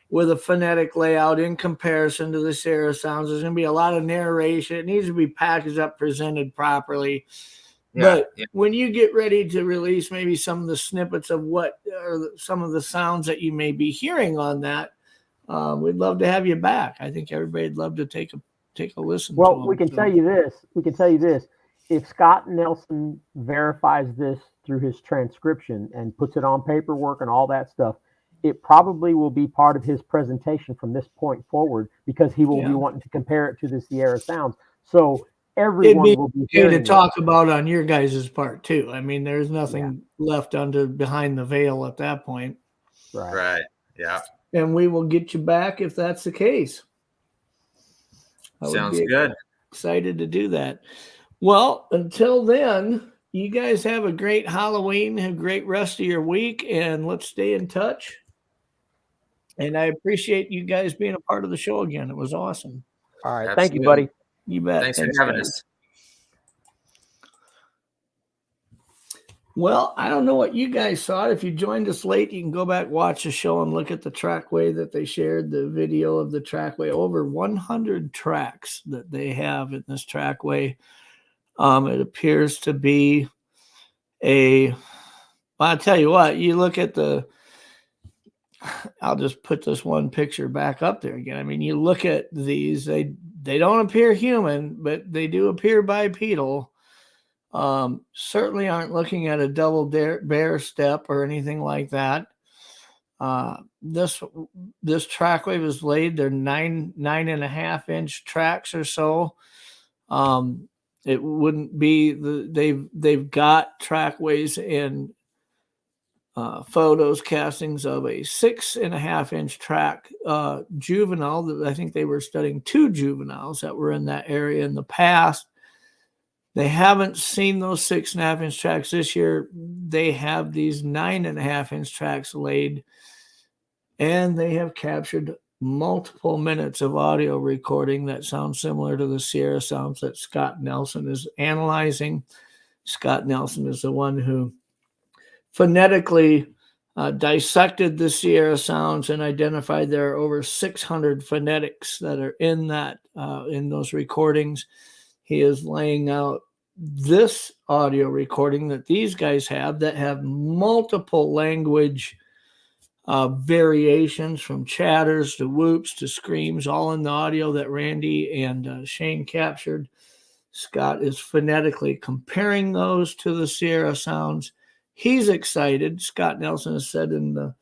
with a phonetic layout in comparison to the Sierra sounds. There's going to be a lot of narration. It needs to be packaged up, presented properly. But when you get ready to release maybe some of the snippets of what or some of the sounds that you may be hearing on that, we'd love to have you back. I think everybody'd love to take a listen. Well, we can tell you this. If Scott Nelson verifies this through his transcription and puts it on paperwork and all that stuff, it probably will be part of his presentation from this point forward, because he will be wanting to compare it to the Sierra sounds. So everyone will be hearing to talk about on your guys' part too. I mean, there's nothing left behind the veil at that point. Right. Yeah. And we will get you back if that's the case. Sounds good. Excited to do that. Well, until then, you guys have a great Halloween, have a great rest of your week, and let's stay in touch. And I appreciate you guys being a part of the show again. It was awesome. All right. Absolutely. Thank you, buddy. You bet. Thanks for having us. Well, I don't know what you guys thought. If you joined us late, you can go back, watch the show, and look at the trackway that they shared, the video of the trackway. Over 100 tracks that they have in this trackway. It appears to be well, I'll tell you what, you look at I'll just put this one picture back up there again. I mean, you look at these, they don't appear human, but they do appear bipedal. Certainly aren't looking at a double bear step or anything like that. This trackway was laid. They're 9.5-inch tracks or so. It wouldn't be they've got trackways in photos, castings of a 6.5-inch track juvenile. I think they were studying 2 juveniles that were in that area in the past. They haven't seen those 6.5-inch tracks this year. They have these 9.5-inch tracks laid, and they have captured multiple minutes of audio recording that sounds similar to the Sierra sounds that Scott Nelson is analyzing. Scott Nelson is the one who phonetically dissected the Sierra sounds and identified there are over 600 phonetics that are in those recordings. He is laying out this audio recording that these guys have that have multiple language variations, from chatters to whoops to screams, all in the audio that Randy and Shane captured. Scott is phonetically comparing those to the Sierra sounds. He's excited. Scott Nelson has said in the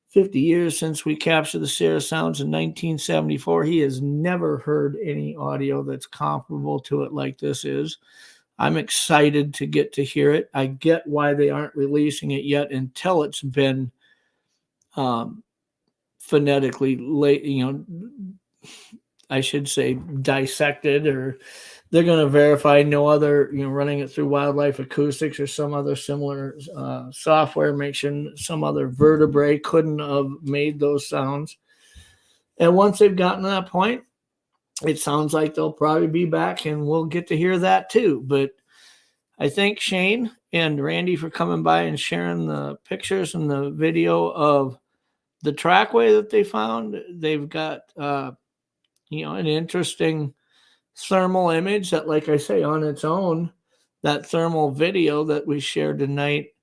50 years since we captured the Sierra sounds in 1974, he has never heard any audio that's comparable to it like this is. I'm excited to get to hear it. I get why they aren't releasing it yet until it's been phonetically, I should say dissected, or they're going to verify no other, running it through Wildlife Acoustics or some other similar software, make sure some other vertebrae couldn't have made those sounds. And once they've gotten to that point, it sounds like they'll probably be back and we'll get to hear that too. But I thank Shane and Randy for coming by and sharing the pictures and the video of the trackway that they found. They've got, an interesting thermal image that, like I say, on its own, that thermal video that we shared tonight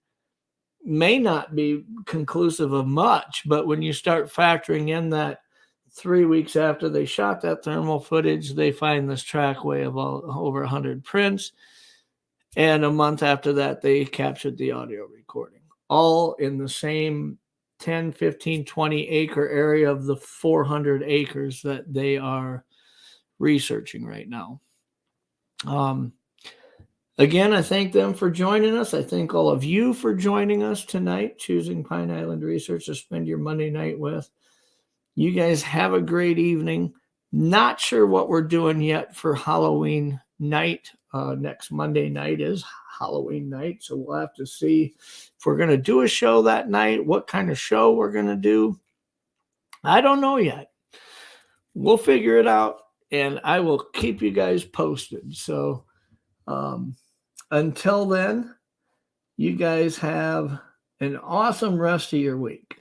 may not be conclusive of much, but when you start factoring in that 3 weeks after they shot that thermal footage, they find this trackway of over 100 prints. And a month after that, they captured the audio recording, all in the same 10, 15, 20 acre area of the 400 acres that they are researching right now. Again, I thank them for joining us. I thank all of you for joining us tonight, choosing Pine Island Research to spend your Monday night with. You guys have a great evening. Not sure what we're doing yet for Halloween night. Next Monday night is Halloween night, so we'll have to see if we're going to do a show that night, what kind of show we're going to do. I don't know yet. We'll figure it out, and I will keep you guys posted. So until then, you guys have an awesome rest of your week.